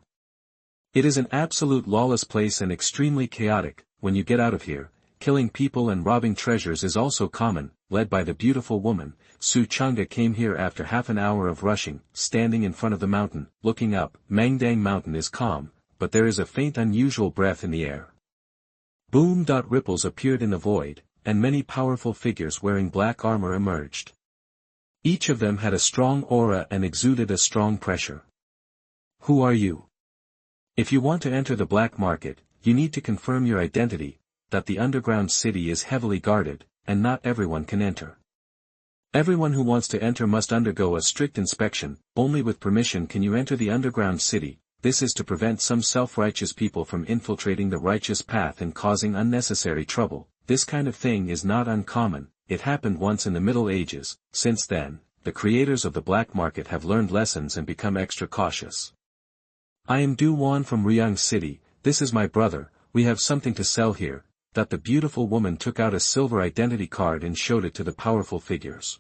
It is an absolute lawless place and extremely chaotic. When you get out of here, killing people and robbing treasures is also common. Led by the beautiful woman, Changge came here after half an hour of rushing. Standing in front of the mountain, looking up, Mangdang Mountain is calm, but there is a faint unusual breath in the air. Boom! Ripples appeared in the void, and many powerful figures wearing black armor emerged. Each of them had a strong aura and exuded a strong pressure. Who are you? If you want to enter the black market, you need to confirm your identity, that the underground city is heavily guarded, and not everyone can enter. Everyone who wants to enter must undergo a strict inspection. Only with permission can you enter the underground city. This is to prevent some self-righteous people from infiltrating the righteous path and causing unnecessary trouble. This kind of thing is not uncommon. It happened once in the Middle Ages. Since then, the creators of the black market have learned lessons and become extra cautious. I am Dunhuang from Xianxia City. This is my brother. We have something to sell here. That the beautiful woman took out a silver identity card and showed it to the powerful figures.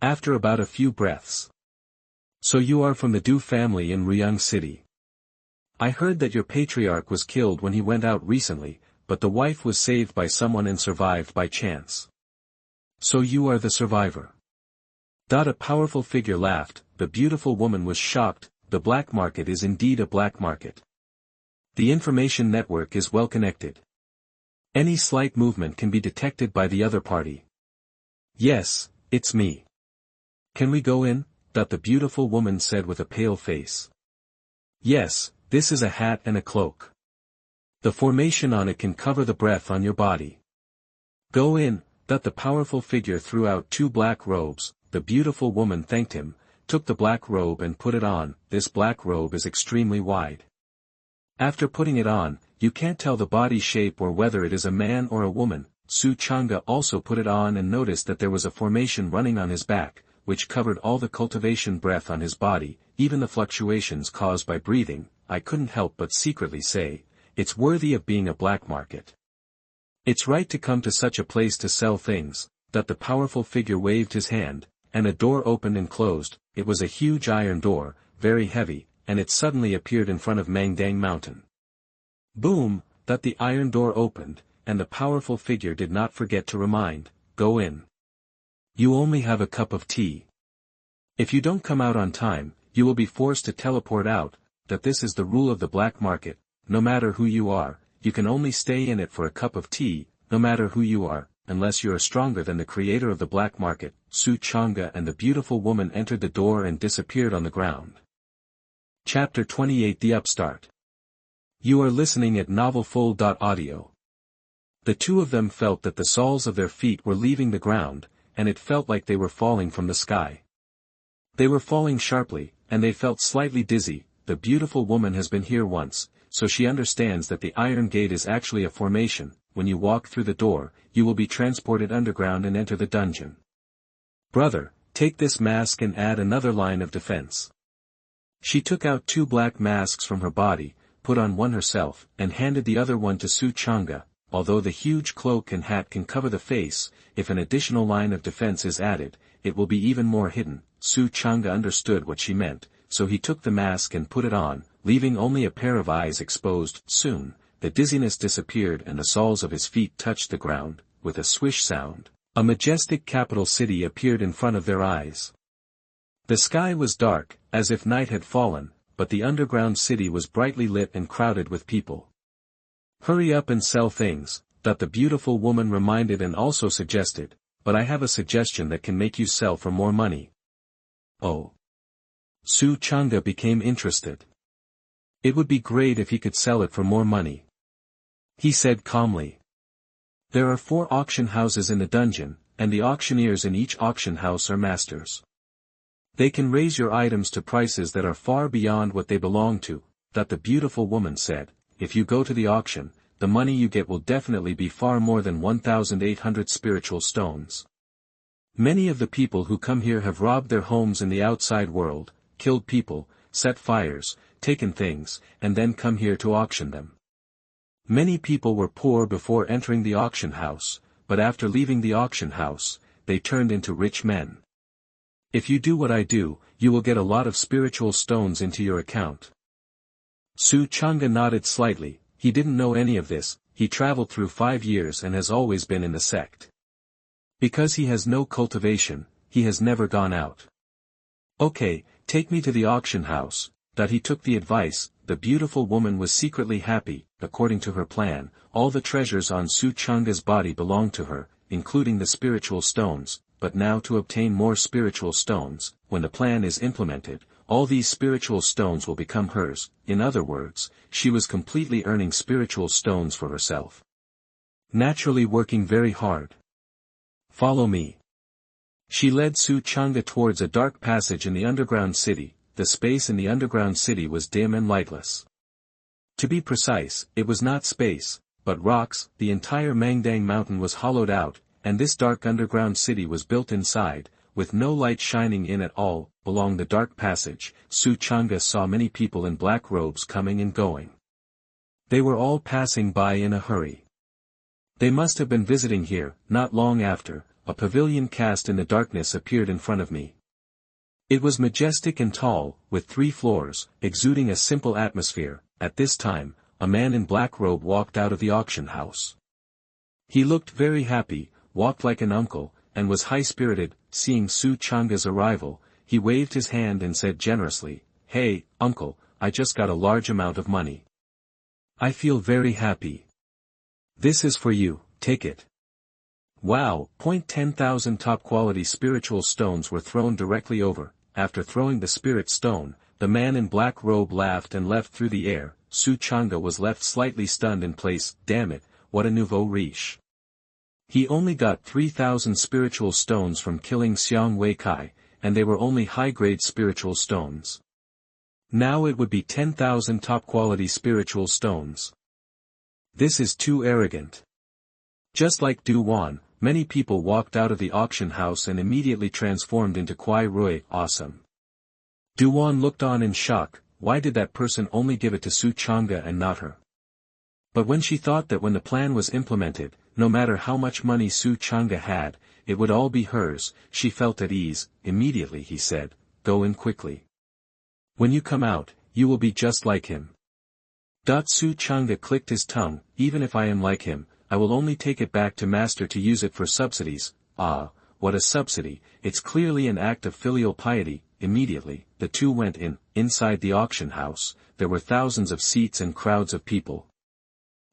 After about a few breaths, So you are from the Du family in Dunhuang City. I heard that your patriarch was killed when he went out recently, but the wife was saved by someone and survived by chance. So you are the survivor. A powerful figure laughed. The beautiful woman was shocked. The black market is indeed a black market. The information network is well connected. Any slight movement can be detected by the other party. Yes, it's me. Can we go in? The beautiful woman said with a pale face. Yes, this is a hat and a cloak. The formation on it can cover the breath on your body. Go in. The powerful figure threw out 2 black robes. The beautiful woman thanked him, took the black robe and put it on. This black robe is extremely wide. After putting it on, you can't tell the body shape or whether it is a man or a woman. Changge also put it on and noticed that there was a formation running on his back, which covered all the cultivation breath on his body, even the fluctuations caused by breathing. I couldn't help but secretly say, it's worthy of being a black market. It's right to come to such a place to sell things. The powerful figure waved his hand, and a door opened and closed. It was a huge iron door, very heavy, and it suddenly appeared in front of Mangdang Mountain. Boom! The iron door opened, and the powerful figure did not forget to remind, go in. You only have a cup of tea. If you don't come out on time, you will be forced to teleport out. This is the rule of the black market. No matter who you are, you can only stay in it for a cup of tea, no matter who you are, unless you are stronger than the creator of the black market. Changge and the beautiful woman entered the door and disappeared on the ground. Chapter 28 The Upstart. You are listening at novelfull.audio. The two of them felt that the soles of their feet were leaving the ground, and it felt like they were falling from the sky. They were falling sharply, and they felt slightly dizzy. The beautiful woman has been here once, so she understands that the iron gate is actually a formation. When you walk through the door, you will be transported underground and enter the dungeon. Brother, take this mask and add another line of defense. She took out 2 black masks from her body, put on one herself, and handed the other one to Changge. Although the huge cloak and hat can cover the face, if an additional line of defense is added, it will be even more hidden. Changge understood what she meant, so he took the mask and put it on, leaving only a pair of eyes exposed. Soon, the dizziness disappeared and the soles of his feet touched the ground. With a swish sound, a majestic capital city appeared in front of their eyes. The sky was dark, as if night had fallen, but the underground city was brightly lit and crowded with people. Hurry up and sell things, the beautiful woman reminded and also suggested, but I have a suggestion that can make you sell for more money. Oh. Changge became interested. It would be great if he could sell it for more money. He said calmly. There are 4 auction houses in the dungeon, and the auctioneers in each auction house are masters. They can raise your items to prices that are far beyond what they belong to. The beautiful woman said, if you go to the auction, the money you get will definitely be far more than 1,800 spiritual stones. Many of the people who come here have robbed their homes in the outside world, killed people, set fires, taken things, and then come here to auction them. Many people were poor before entering the auction house, but after leaving the auction house, they turned into rich men. If you do what I do, you will get a lot of spiritual stones into your account. Changge nodded slightly. He didn't know any of this. He traveled through 5 years and has always been in the sect. Because he has no cultivation, he has never gone out. Okay, take me to the auction house. He took the advice. The beautiful woman was secretly happy. According to her plan, all the treasures on Changge's body belonged to her, including the spiritual stones. But now to obtain more spiritual stones, when the plan is implemented, all these spiritual stones will become hers. In other words, she was completely earning spiritual stones for herself. Naturally working very hard. Follow me. She led Changge towards a dark passage in the underground city. The space in the underground city was dim and lightless. To be precise, it was not space, but rocks. The entire Mangdang Mountain was hollowed out, and this dark underground city was built inside, with no light shining in at all. Along the dark passage, Changge saw many people in black robes coming and going. They were all passing by in a hurry. They must have been visiting here. Not long after, a pavilion cast in the darkness appeared in front of me. It was majestic and tall, with 3 floors, exuding a simple atmosphere. At this time, a man in black robe walked out of the auction house. He looked very happy, walked like an uncle, and was high-spirited. Seeing Changge's arrival, he waved his hand and said generously, "Hey, uncle, I just got a large amount of money. I feel very happy. This is for you, take it." Wow! 10,000 top-quality spiritual stones were thrown directly over. After throwing the spirit stone, the man in black robe laughed and left through the air. Changge was left slightly stunned in place. Damn it, what a nouveau riche. He only got 3,000 spiritual stones from killing Xianxia, and they were only high-grade spiritual stones. Now it would be 10,000 top-quality spiritual stones. This is too arrogant. Just like Dunhuang, many people walked out of the auction house and immediately transformed into Kuai Rui. Awesome. Dunhuang looked on in shock. Why did that person only give it to Changge and not her? But when she thought that when the plan was implemented, no matter how much money Changge had, it would all be hers, she felt at ease. Immediately he said, "Go in quickly. When you come out, you will be just like him." Changge clicked his tongue. "Even if I am like him, I will only take it back to master to use it for subsidies." Ah, what a subsidy! It's clearly an act of filial piety. Immediately, the two went in. Inside the auction house, there were thousands of seats and crowds of people.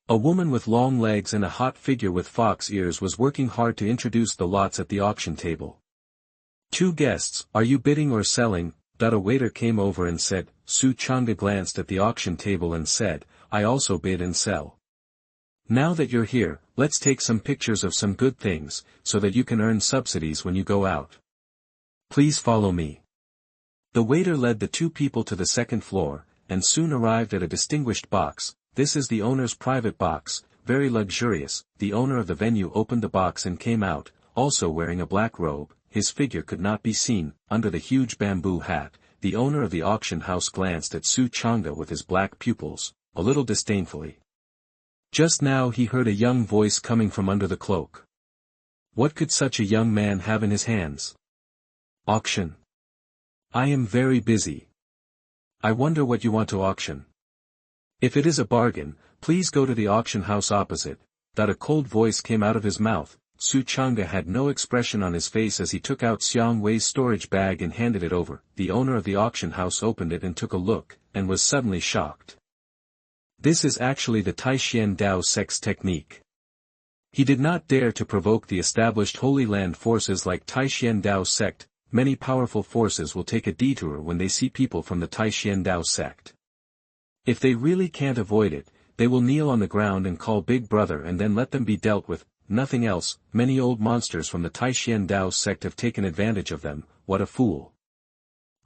A woman with long legs and a hot figure with fox ears was working hard to introduce the lots at the auction table. "Two guests, are you bidding or selling?" A waiter came over and said. Changge glanced at the auction table and said, "I also bid and sell. Now that you're here, let's take some pictures of some good things, so that you can earn subsidies when you go out. Please follow me." The waiter led the two people to the second floor, and soon arrived at a distinguished box. "This is the owner's private box, very luxurious." The owner of the venue opened the box and came out, also wearing a black robe. His figure could not be seen, under the huge bamboo hat. The owner of the auction house glanced at Changge with his black pupils, a little disdainfully. Just now he heard a young voice coming from under the cloak. What could such a young man have in his hands? Auction. I am very busy. I wonder what you want to auction. If it is a bargain, please go to the auction house opposite. A cold voice came out of his mouth. Changge had no expression on his face as he took out Xianhui's storage bag and handed it over. The owner of the auction house opened it and took a look, and was suddenly shocked. This is actually the Taishan Dao sect's technique. He did not dare to provoke the established Holy Land forces like Taishan Dao sect. Many powerful forces will take a detour when they see people from the Taishan Dao sect. If they really can't avoid it, they will kneel on the ground and call Big Brother and then let them be dealt with. Nothing else. Many old monsters from the Taishan Dao sect have taken advantage of them. What a fool.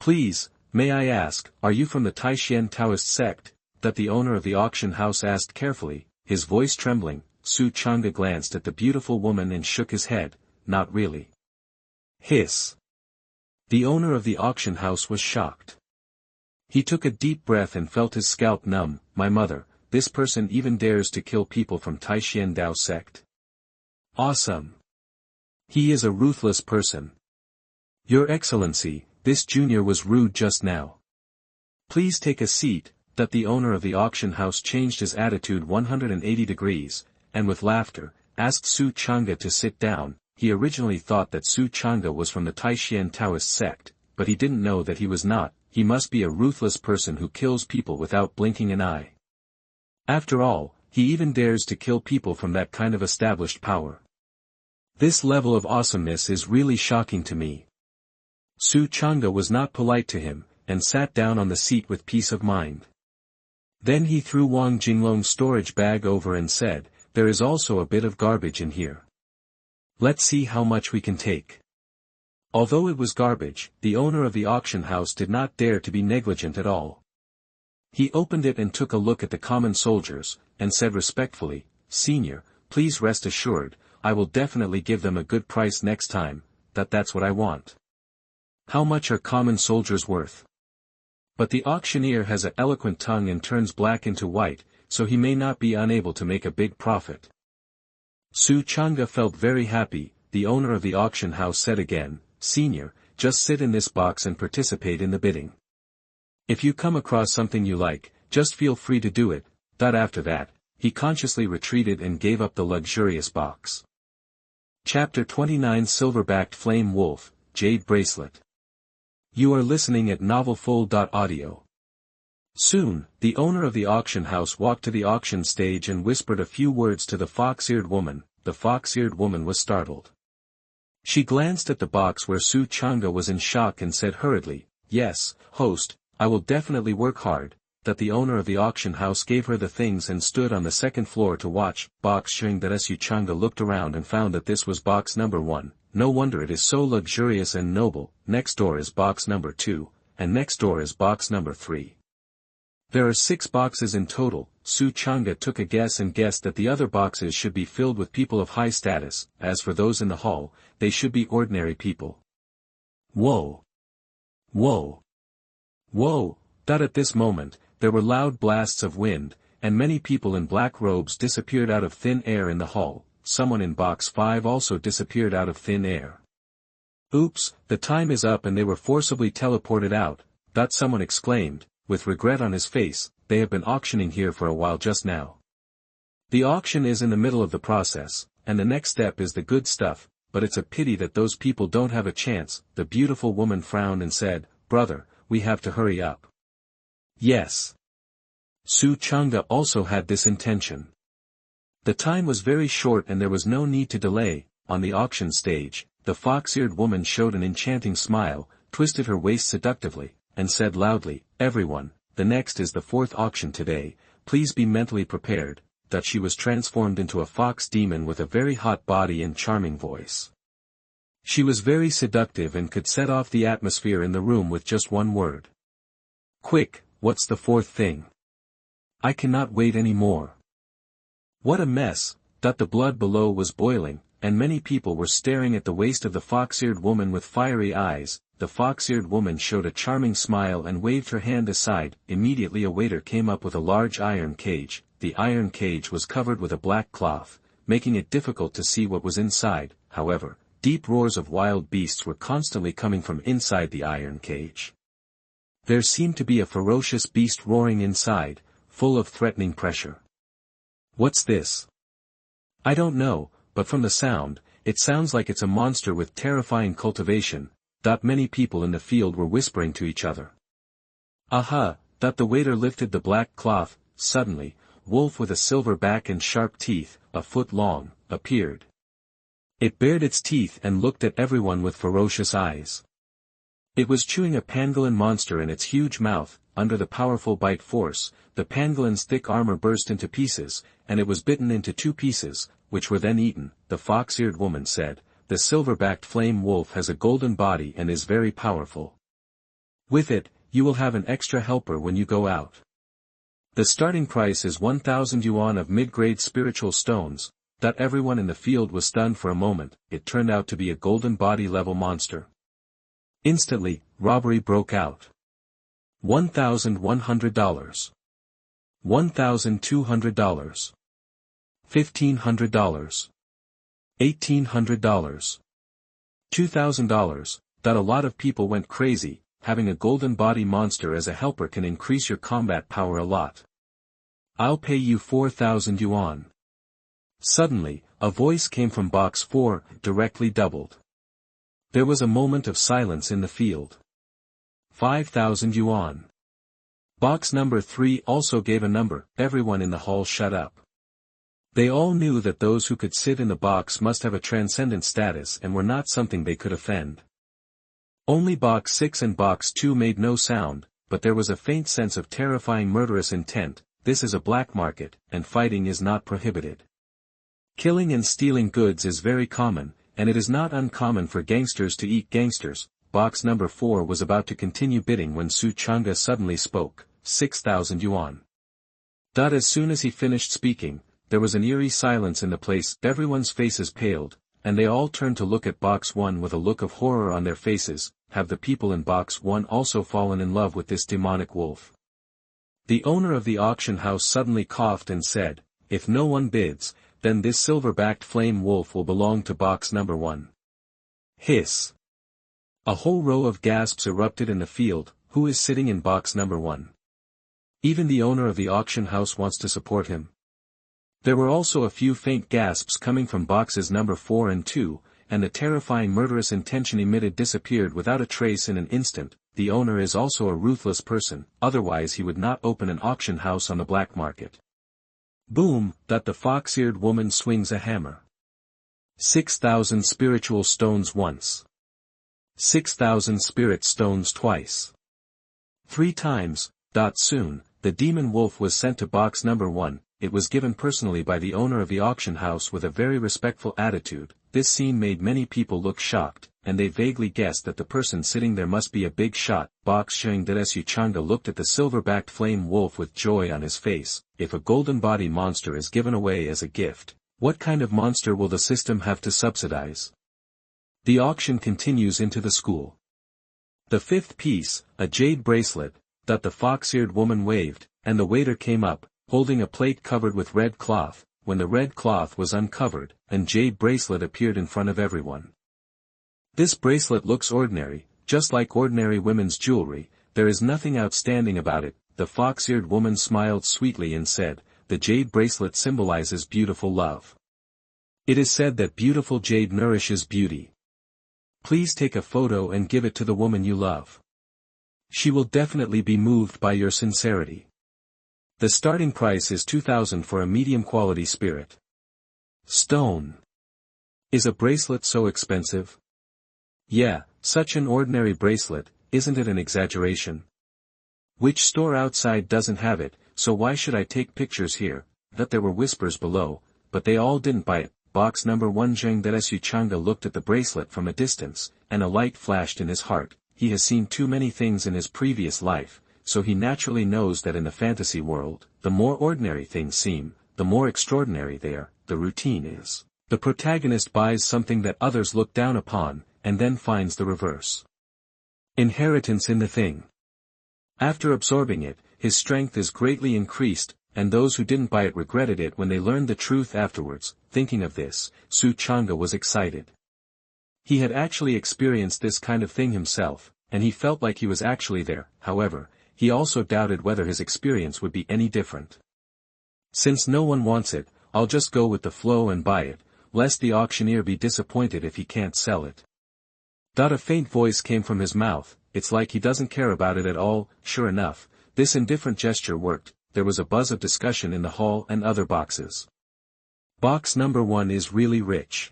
Please, may I ask, are you from the Taishan Taoist sect? The owner of the auction house asked carefully, his voice trembling. Changge glanced at the beautiful woman and shook his head. Not really. Hiss. The owner of the auction house was shocked. He took a deep breath and felt his scalp numb. My mother, this person even dares to kill people from Taishan Dao sect. Awesome. He is a ruthless person. Your Excellency, this junior was rude just now. Please take a seat. The owner of the auction house changed his attitude 180 degrees, and with laughter, asked Changge to sit down. He originally thought that Changge was from the Taishan Taoist sect, but he didn't know that he was not. He must be a ruthless person who kills people without blinking an eye. After all, he even dares to kill people from that kind of established power. This level of awesomeness is really shocking to me. Changge was not polite to him, and sat down on the seat with peace of mind. Then he threw Wang Jinglong's storage bag over and said, "There is also a bit of garbage in here. Let's see how much we can take." Although it was garbage, the owner of the auction house did not dare to be negligent at all. He opened it and took a look at the common soldiers, and said respectfully, "Senior, please rest assured, I will definitely give them a good price next time. That's what I want." How much are common soldiers worth? But the auctioneer has an eloquent tongue and turns black into white, so he may not be unable to make a big profit. Changge felt very happy. The owner of the auction house said again, "Senior, just sit in this box and participate in the bidding. If you come across something you like, just feel free to do it. After that, he consciously retreated and gave up the luxurious box. Chapter 29 Silver-backed Flame Wolf, Jade Bracelet. You are listening at novelfull.audio. Soon, the owner of the auction house walked to the auction stage and whispered a few words to the fox-eared woman. The fox-eared woman was startled. She glanced at the box where Changge was in shock and said hurriedly, "Yes, host, I will definitely work hard." The owner of the auction house gave her the things and stood on the second floor to watch. Box showing that Changge looked around and found that this was box number 1, no wonder it is so luxurious and noble. Next door is box number 2, and next door is box number 3. There are 6 boxes in total. Changge took a guess and guessed that the other boxes should be filled with people of high status. As for those in the hall, they should be ordinary people. Whoa! Whoa! Whoa! At this moment, there were loud blasts of wind, and many people in black robes disappeared out of thin air in the hall. Someone in box 5 also disappeared out of thin air. Oops, the time is up, and they were forcibly teleported out. Someone exclaimed, with regret on his face. They have been auctioning here for a while just now. The auction is in the middle of the process, and the next step is the good stuff, but it's a pity that those people don't have a chance. The beautiful woman frowned and said, "Brother, we have to hurry up." Yes. Changge also had this intention. The time was very short and there was no need to delay. On the auction stage, the fox-eared woman showed an enchanting smile, twisted her waist seductively, and said loudly, "Everyone, the next is the 4th auction today, please be mentally prepared." She was transformed into a fox demon with a very hot body and charming voice. She was very seductive and could set off the atmosphere in the room with just one word. "Quick, what's the 4th thing? I cannot wait any more." What a mess! The blood below was boiling, and many people were staring at the waist of the fox-eared woman with fiery eyes. The fox-eared woman showed a charming smile and waved her hand aside. Immediately a waiter came up with a large iron cage. The iron cage was covered with a black cloth, making it difficult to see what was inside. However, deep roars of wild beasts were constantly coming from inside the iron cage. There seemed to be a ferocious beast roaring inside, full of threatening pressure. What's this? I don't know, but from the sound, it sounds like it's a monster with terrifying cultivation. Many people in the field were whispering to each other. Aha! The waiter lifted the black cloth. Suddenly, wolf with a silver back and sharp teeth, a foot long, appeared. It bared its teeth and looked at everyone with ferocious eyes. It was chewing a pangolin monster in its huge mouth. Under the powerful bite force, the pangolin's thick armor burst into pieces, and it was bitten into 2 pieces, which were then eaten. The fox-eared woman said, "The silver-backed flame wolf has a golden body and is very powerful. With it, you will have an extra helper when you go out. The starting price is 1,000 yuan of mid-grade spiritual stones." Everyone in the field was stunned for a moment. It turned out to be a golden body level monster. Instantly, robbery broke out. $1,100. $1,200. $1,500. $1,800. $2,000. A lot of people went crazy. Having a golden body monster as a helper can increase your combat power a lot. "I'll pay you 4,000 yuan. Suddenly, a voice came from box 4, directly doubled. There was a moment of silence in the field. 5,000 yuan. Box number 3 also gave a number. Everyone in the hall shut up. They all knew that those who could sit in the box must have a transcendent status and were not something they could offend. Only box 6 and box 2 made no sound, but there was a faint sense of terrifying murderous intent. This is a black market, and fighting is not prohibited. Killing and stealing goods is very common, and it is not uncommon for gangsters to eat gangsters. Box number 4 was about to continue bidding when Changge suddenly spoke. 6,000 yuan. As soon as he finished speaking, there was an eerie silence in the place. Everyone's faces paled, and they all turned to look at box 1 with a look of horror on their faces. Have the people in box 1 also fallen in love with this demonic wolf? The owner of the auction house suddenly coughed and said, "If no one bids, then this silver-backed flame wolf will belong to box number 1. Hiss. A whole row of gasps erupted in the field. Who is sitting in box number 1? Even the owner of the auction house wants to support him. There were also a few faint gasps coming from boxes number 4 and 2, and the terrifying murderous intention emitted disappeared without a trace in an instant. The owner is also a ruthless person, otherwise he would not open an auction house on the black market. Boom, that the fox-eared woman swings a hammer. 6,000 spiritual stones once. 6,000 spirit stones twice. 3 times. Soon, the demon wolf was sent to box number 1, it was given personally by the owner of the auction house with a very respectful attitude. This scene made many people look shocked, and they vaguely guessed that the person sitting there must be a big shot. Box Changge looked at the silver-backed flame wolf with joy on his face. If a golden body monster is given away as a gift, what kind of monster will the system have to subsidize? The auction continues into the school. The 5th piece, a jade bracelet, that the fox-eared woman waved, and the waiter came up, holding a plate covered with red cloth. When the red cloth was uncovered, a jade bracelet appeared in front of everyone. This bracelet looks ordinary, just like ordinary women's jewelry. There is nothing outstanding about it. The fox-eared woman smiled sweetly and said, the jade bracelet symbolizes beautiful love. It is said that beautiful jade nourishes beauty. Please take a photo and give it to the woman you love. She will definitely be moved by your sincerity. The starting price is 2,000 for a medium-quality spirit stone. Is a bracelet so expensive? Yeah, such an ordinary bracelet, isn't it an exaggeration? Which store outside doesn't have it, so why should I take pictures here? That there were whispers below, but they all didn't buy it. Box number 1 Changge looked at the bracelet from a distance, and a light flashed in his heart. He has seen too many things in his previous life, so he naturally knows that in the fantasy world, the more ordinary things seem, the more extraordinary they are. The routine is, the protagonist buys something that others look down upon, and then finds the reverse. Inheritance in the thing. After absorbing it, his strength is greatly increased, and those who didn't buy it regretted it when they learned the truth afterwards. Thinking of this, Changge was excited. He had actually experienced this kind of thing himself, and he felt like he was actually there. However, he also doubted whether his experience would be any different. Since no one wants it, I'll just go with the flow and buy it, lest the auctioneer be disappointed if he can't sell it. A faint voice came from his mouth, it's like he doesn't care about it at all. Sure enough, this indifferent gesture worked. There was a buzz of discussion in the hall and other boxes. Box number 1 is really rich.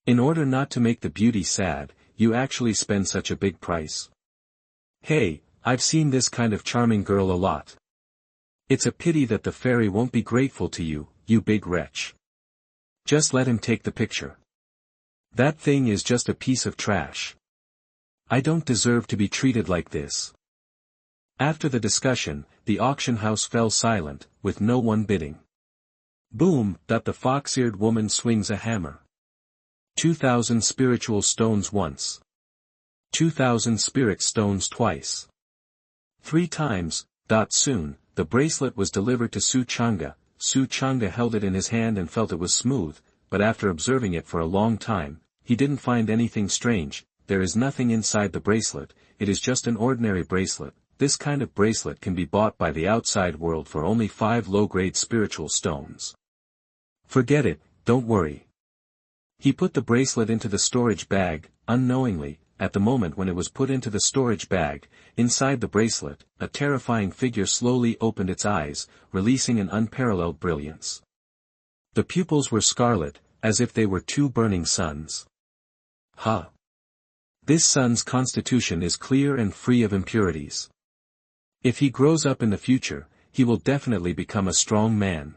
In order not to make the beauty sad, you actually spend such a big price. Hey, I've seen this kind of charming girl a lot. It's a pity that the fairy won't be grateful to you, you big wretch. Just let him take the picture. That thing is just a piece of trash. I don't deserve to be treated like this. After the discussion, the auction house fell silent, with no one bidding. Boom, that the fox-eared woman swings a hammer. 2,000 spiritual stones once. 2,000 spirit stones twice. 3 times. Soon, the bracelet was delivered to Changge. Changge held it in his hand and felt it was smooth, but after observing it for a long time, he didn't find anything strange. There is nothing inside the bracelet, it is just an ordinary bracelet. This kind of bracelet can be bought by the outside world for only 5 low-grade spiritual stones. Forget it, don't worry. He put the bracelet into the storage bag, unknowingly. At the moment when it was put into the storage bag, inside the bracelet, a terrifying figure slowly opened its eyes, releasing an unparalleled brilliance. The pupils were scarlet, as if they were 2 burning suns. Ha! This sun's constitution is clear and free of impurities. If he grows up in the future, he will definitely become a strong man.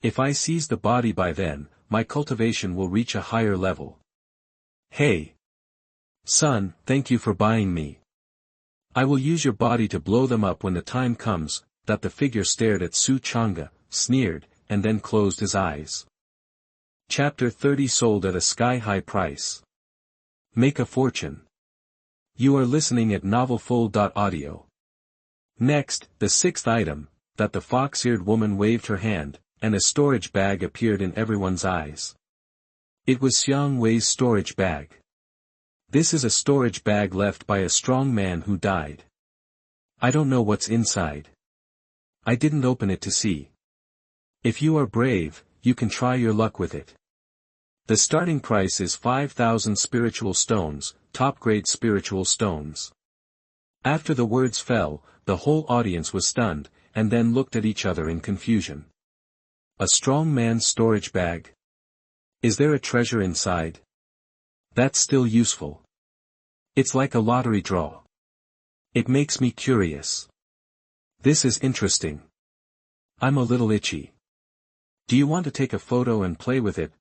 If I seize the body by then, my cultivation will reach a higher level. Hey! Son, thank you for buying me. I will use your body to blow them up when the time comes. The figure stared at Changge, sneered, and then closed his eyes. Chapter 30 Sold at a sky-high price. Make a fortune. You are listening at novelfull.audio. Next, the 6th item, that the fox-eared woman waved her hand, and a storage bag appeared in everyone's eyes. It was Xianhua's storage bag. This is a storage bag left by a strong man who died. I don't know what's inside. I didn't open it to see. If you are brave, you can try your luck with it. The starting price is 5,000 spiritual stones, top-grade spiritual stones. After the words fell, the whole audience was stunned, and then looked at each other in confusion. A strong man's storage bag? Is there a treasure inside? That's still useful. It's like a lottery draw. It makes me curious. This is interesting. I'm a little itchy. Do you want to take a photo and play with it?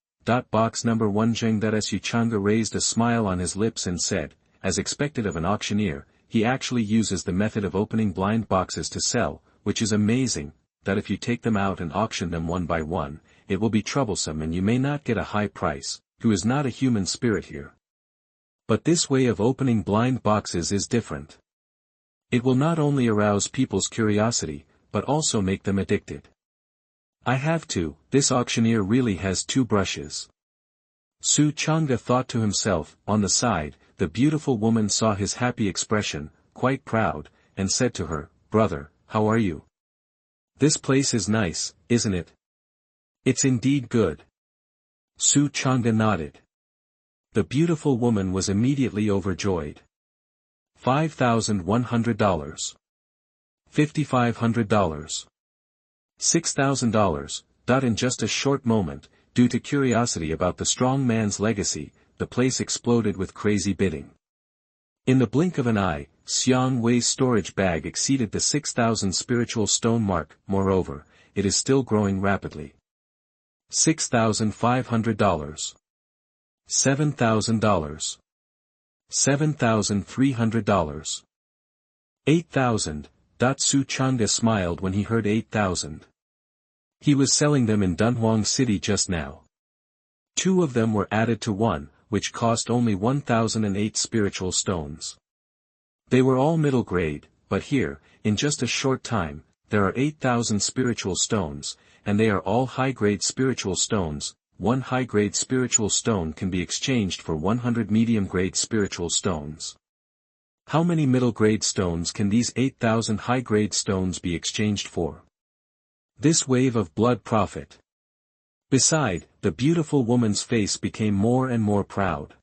Box number 1 Changge raised a smile on his lips and said, as expected of an auctioneer, he actually uses the method of opening blind boxes to sell, which is amazing, that if you take them out and auction them one by one, it will be troublesome and you may not get a high price, who is not a human spirit here. But this way of opening blind boxes is different. It will not only arouse people's curiosity, but also make them addicted. I have to, this auctioneer really has 2 brushes. Changge thought to himself. On the side, the beautiful woman saw his happy expression, quite proud, and said to her, "Brother, how are you? This place is nice, isn't it?" "It's indeed good." Changge nodded. The beautiful woman was immediately overjoyed. $5,100. $5,500. $6,000. In just a short moment, due to curiosity about the strong man's legacy, the place exploded with crazy bidding. In the blink of an eye, Xuanhuan's storage bag exceeded the 6,000 spiritual stone mark. Moreover, it is still growing rapidly. $6,500. $7,000. $7,300. $8,000. Changge smiled when he heard 8,000. He was selling them in Dunhuang City just now. 2 of them were added to one, which cost only 1,008 spiritual stones. They were all middle grade, but here, in just a short time, there are 8,000 spiritual stones, and they are all high-grade spiritual stones. 1 high-grade spiritual stone can be exchanged for 100 medium-grade spiritual stones. How many middle-grade stones can these 8,000 high-grade stones be exchanged for? This wave of blood profit. Beside, the beautiful woman's face became more and more proud.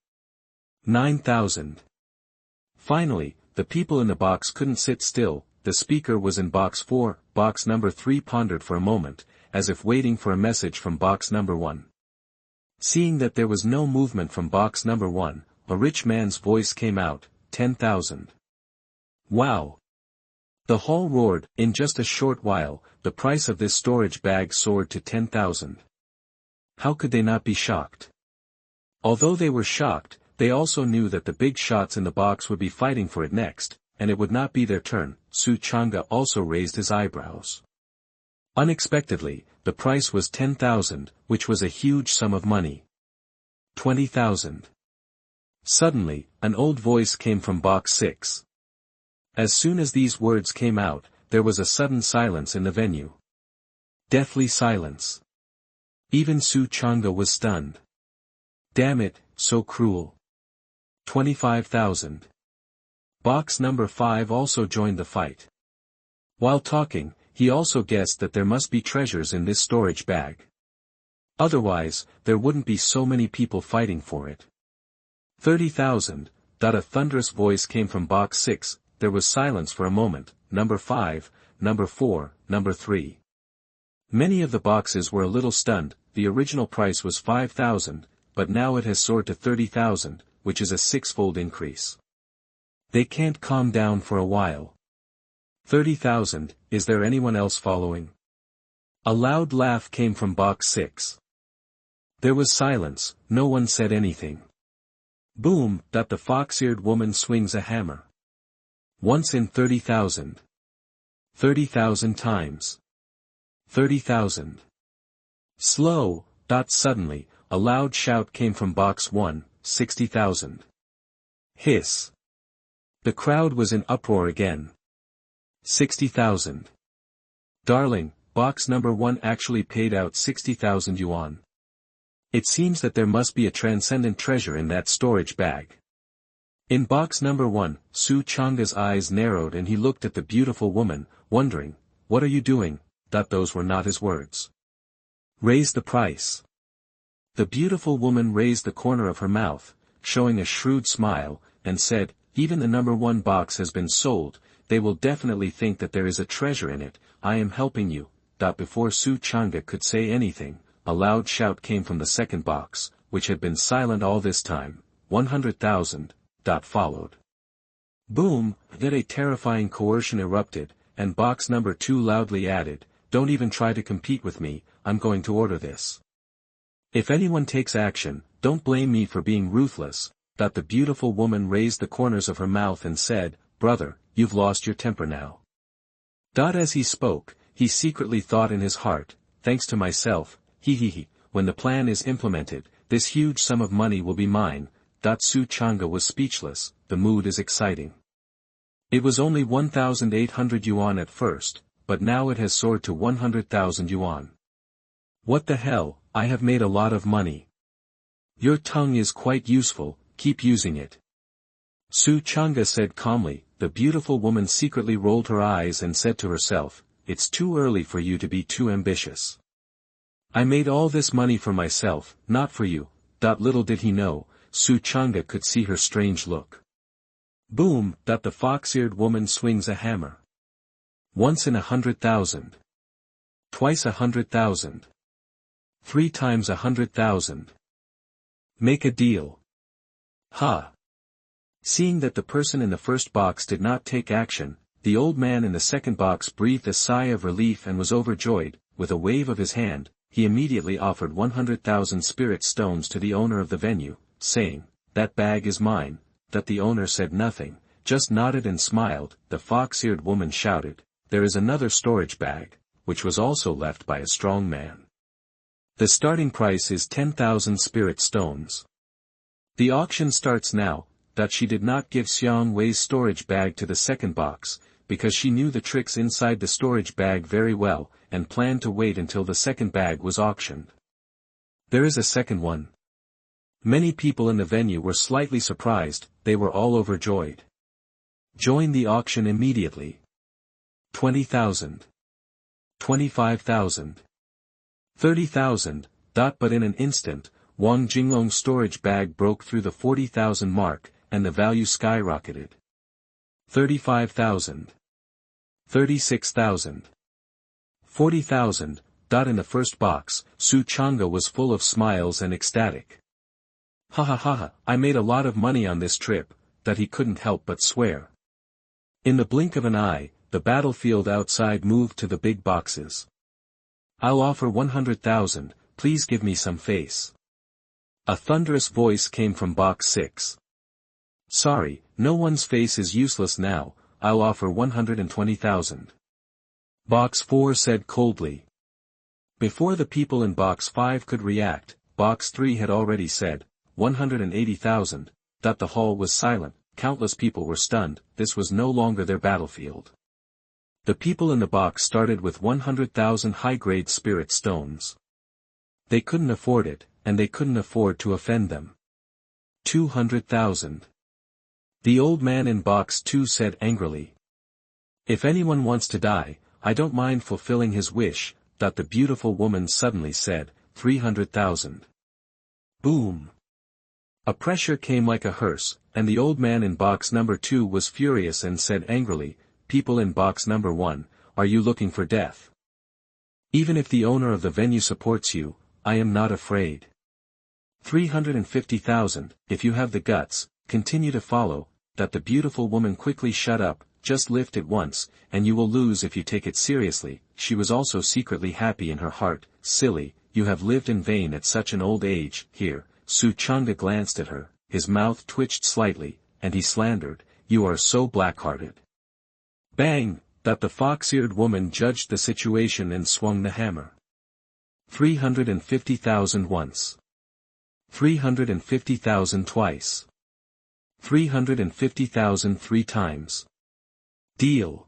9,000. Finally, the people in the box couldn't sit still. The speaker was in box 4, box number 3 pondered for a moment, as if waiting for a message from box number 1. Seeing that there was no movement from box number 1, a rich man's voice came out, 10,000. Wow! The hall roared. In just a short while, the price of this storage bag soared to 10,000. How could they not be shocked? Although they were shocked, they also knew that the big shots in the box would be fighting for it next, and it would not be their turn. Changge also raised his eyebrows. Unexpectedly, the price was 10,000, which was a huge sum of money. 20,000. Suddenly, an old voice came from box 6. As soon as these words came out, there was a sudden silence in the venue. Deathly silence. Even Changge was stunned. Damn it, so cruel. 25,000. Box number 5 also joined the fight. While talking, he also guessed that there must be treasures in this storage bag. Otherwise, there wouldn't be so many people fighting for it. 30,000. A thunderous voice came from box 6, there was silence for a moment. Number 5, number 4, number 3. Many of the boxes were a little stunned. The original price was 5,000, but now it has soared to 30,000, which is a 6-fold increase. They can't calm down for a while. 30,000, is there anyone else following? A loud laugh came from box 6. There was silence, no one said anything. Boom! The fox-eared woman swings a hammer. Once in 30,000. 30,000 times. 30,000. Slow! Suddenly, a loud shout came from box 1, 60,000. Hiss. The crowd was in uproar again. 60,000. Darling, box number 1 actually paid out 60,000 yuan. It seems that there must be a transcendent treasure in that storage bag. In box number 1, Changge's eyes narrowed and he looked at the beautiful woman, wondering, "What are you doing?" Those were not his words. "Raise the price." The beautiful woman raised the corner of her mouth, showing a shrewd smile, and said, "Even the number 1 box has been sold, they will definitely think that there is a treasure in it, I am helping you." Before Changge could say anything, a loud shout came from the second box, which had been silent all this time. 100,000. Followed. Boom, then a terrifying coercion erupted, and box number 2 loudly added, "Don't even try to compete with me, I'm going to order this. If anyone takes action, don't blame me for being ruthless." The beautiful woman raised the corners of her mouth and said, "Brother, you've lost your temper now." As he spoke, he secretly thought in his heart, "Thanks to myself, when the plan is implemented, this huge sum of money will be mine." Changge was speechless, the mood is exciting. It was only 1,800 yuan at first, but now it has soared to 100,000 yuan. "What the hell, I have made a lot of money." "Your tongue is quite useful, keep using it." Changge said calmly. The beautiful woman secretly rolled her eyes and said to herself, "It's too early for you to be too ambitious. I made all this money for myself, not for you." Little did he know, Changge could see her strange look. Boom, the fox-eared woman swings a hammer. Once in 100,000. Twice 100,000. 3 times 100,000. Make a deal. Ha! Seeing that the person in the first box did not take action, the old man in the second box breathed a sigh of relief and was overjoyed. With a wave of his hand, he immediately offered 100,000 spirit stones to the owner of the venue, saying, "That bag is mine." The owner said nothing, just nodded and smiled. The fox-eared woman shouted, "There is another storage bag," which was also left by a strong man. The starting price is 10,000 spirit stones. The auction starts now. She did not give Xianhuan's storage bag to the second box, because she knew the tricks inside the storage bag very well, and planned to wait until the second bag was auctioned. There is a second one. Many people in the venue were slightly surprised, they were all overjoyed. Join the auction immediately. 20,000. 25,000. 30,000. But in an instant, Wang Jinglong's storage bag broke through the 40,000 mark, and the value skyrocketed. 35,000. 36,000. 40,000. In the first box, Changge was full of smiles and ecstatic. "Ha ha ha ha, I made a lot of money on this trip," he couldn't help but swear. In the blink of an eye, the battlefield outside moved to the big boxes. "I'll offer 100,000, please give me some face." A thunderous voice came from box 6. "Sorry, no one's face is useless now, I'll offer 120,000. Box 4 said coldly. Before the people in box 5 could react, box 3 had already said, 180,000. The hall was silent, countless people were stunned, this was no longer their battlefield. The people in the box started with 100,000 high-grade spirit stones. They couldn't afford it, and they couldn't afford to offend them. 200,000. The old man in box 2 said angrily. "If anyone wants to die, I don't mind fulfilling his wish." The beautiful woman suddenly said, 300,000. Boom. A pressure came like a hearse, and the old man in box number 2 was furious and said angrily, "People in box number 1, are you looking for death? Even if the owner of the venue supports you, I am not afraid. 350,000, if you have the guts, continue to follow." The beautiful woman quickly shut up, "Just lift it once, and you will lose if you take it seriously." She was also secretly happy in her heart. "Silly, you have lived in vain at such an old age." Here, Changge glanced at her, his mouth twitched slightly, and he slandered, "You are so black-hearted." Bang! The fox-eared woman judged the situation and swung the hammer. 350,000 once. 350,000 twice. 350,000 3 times. Deal.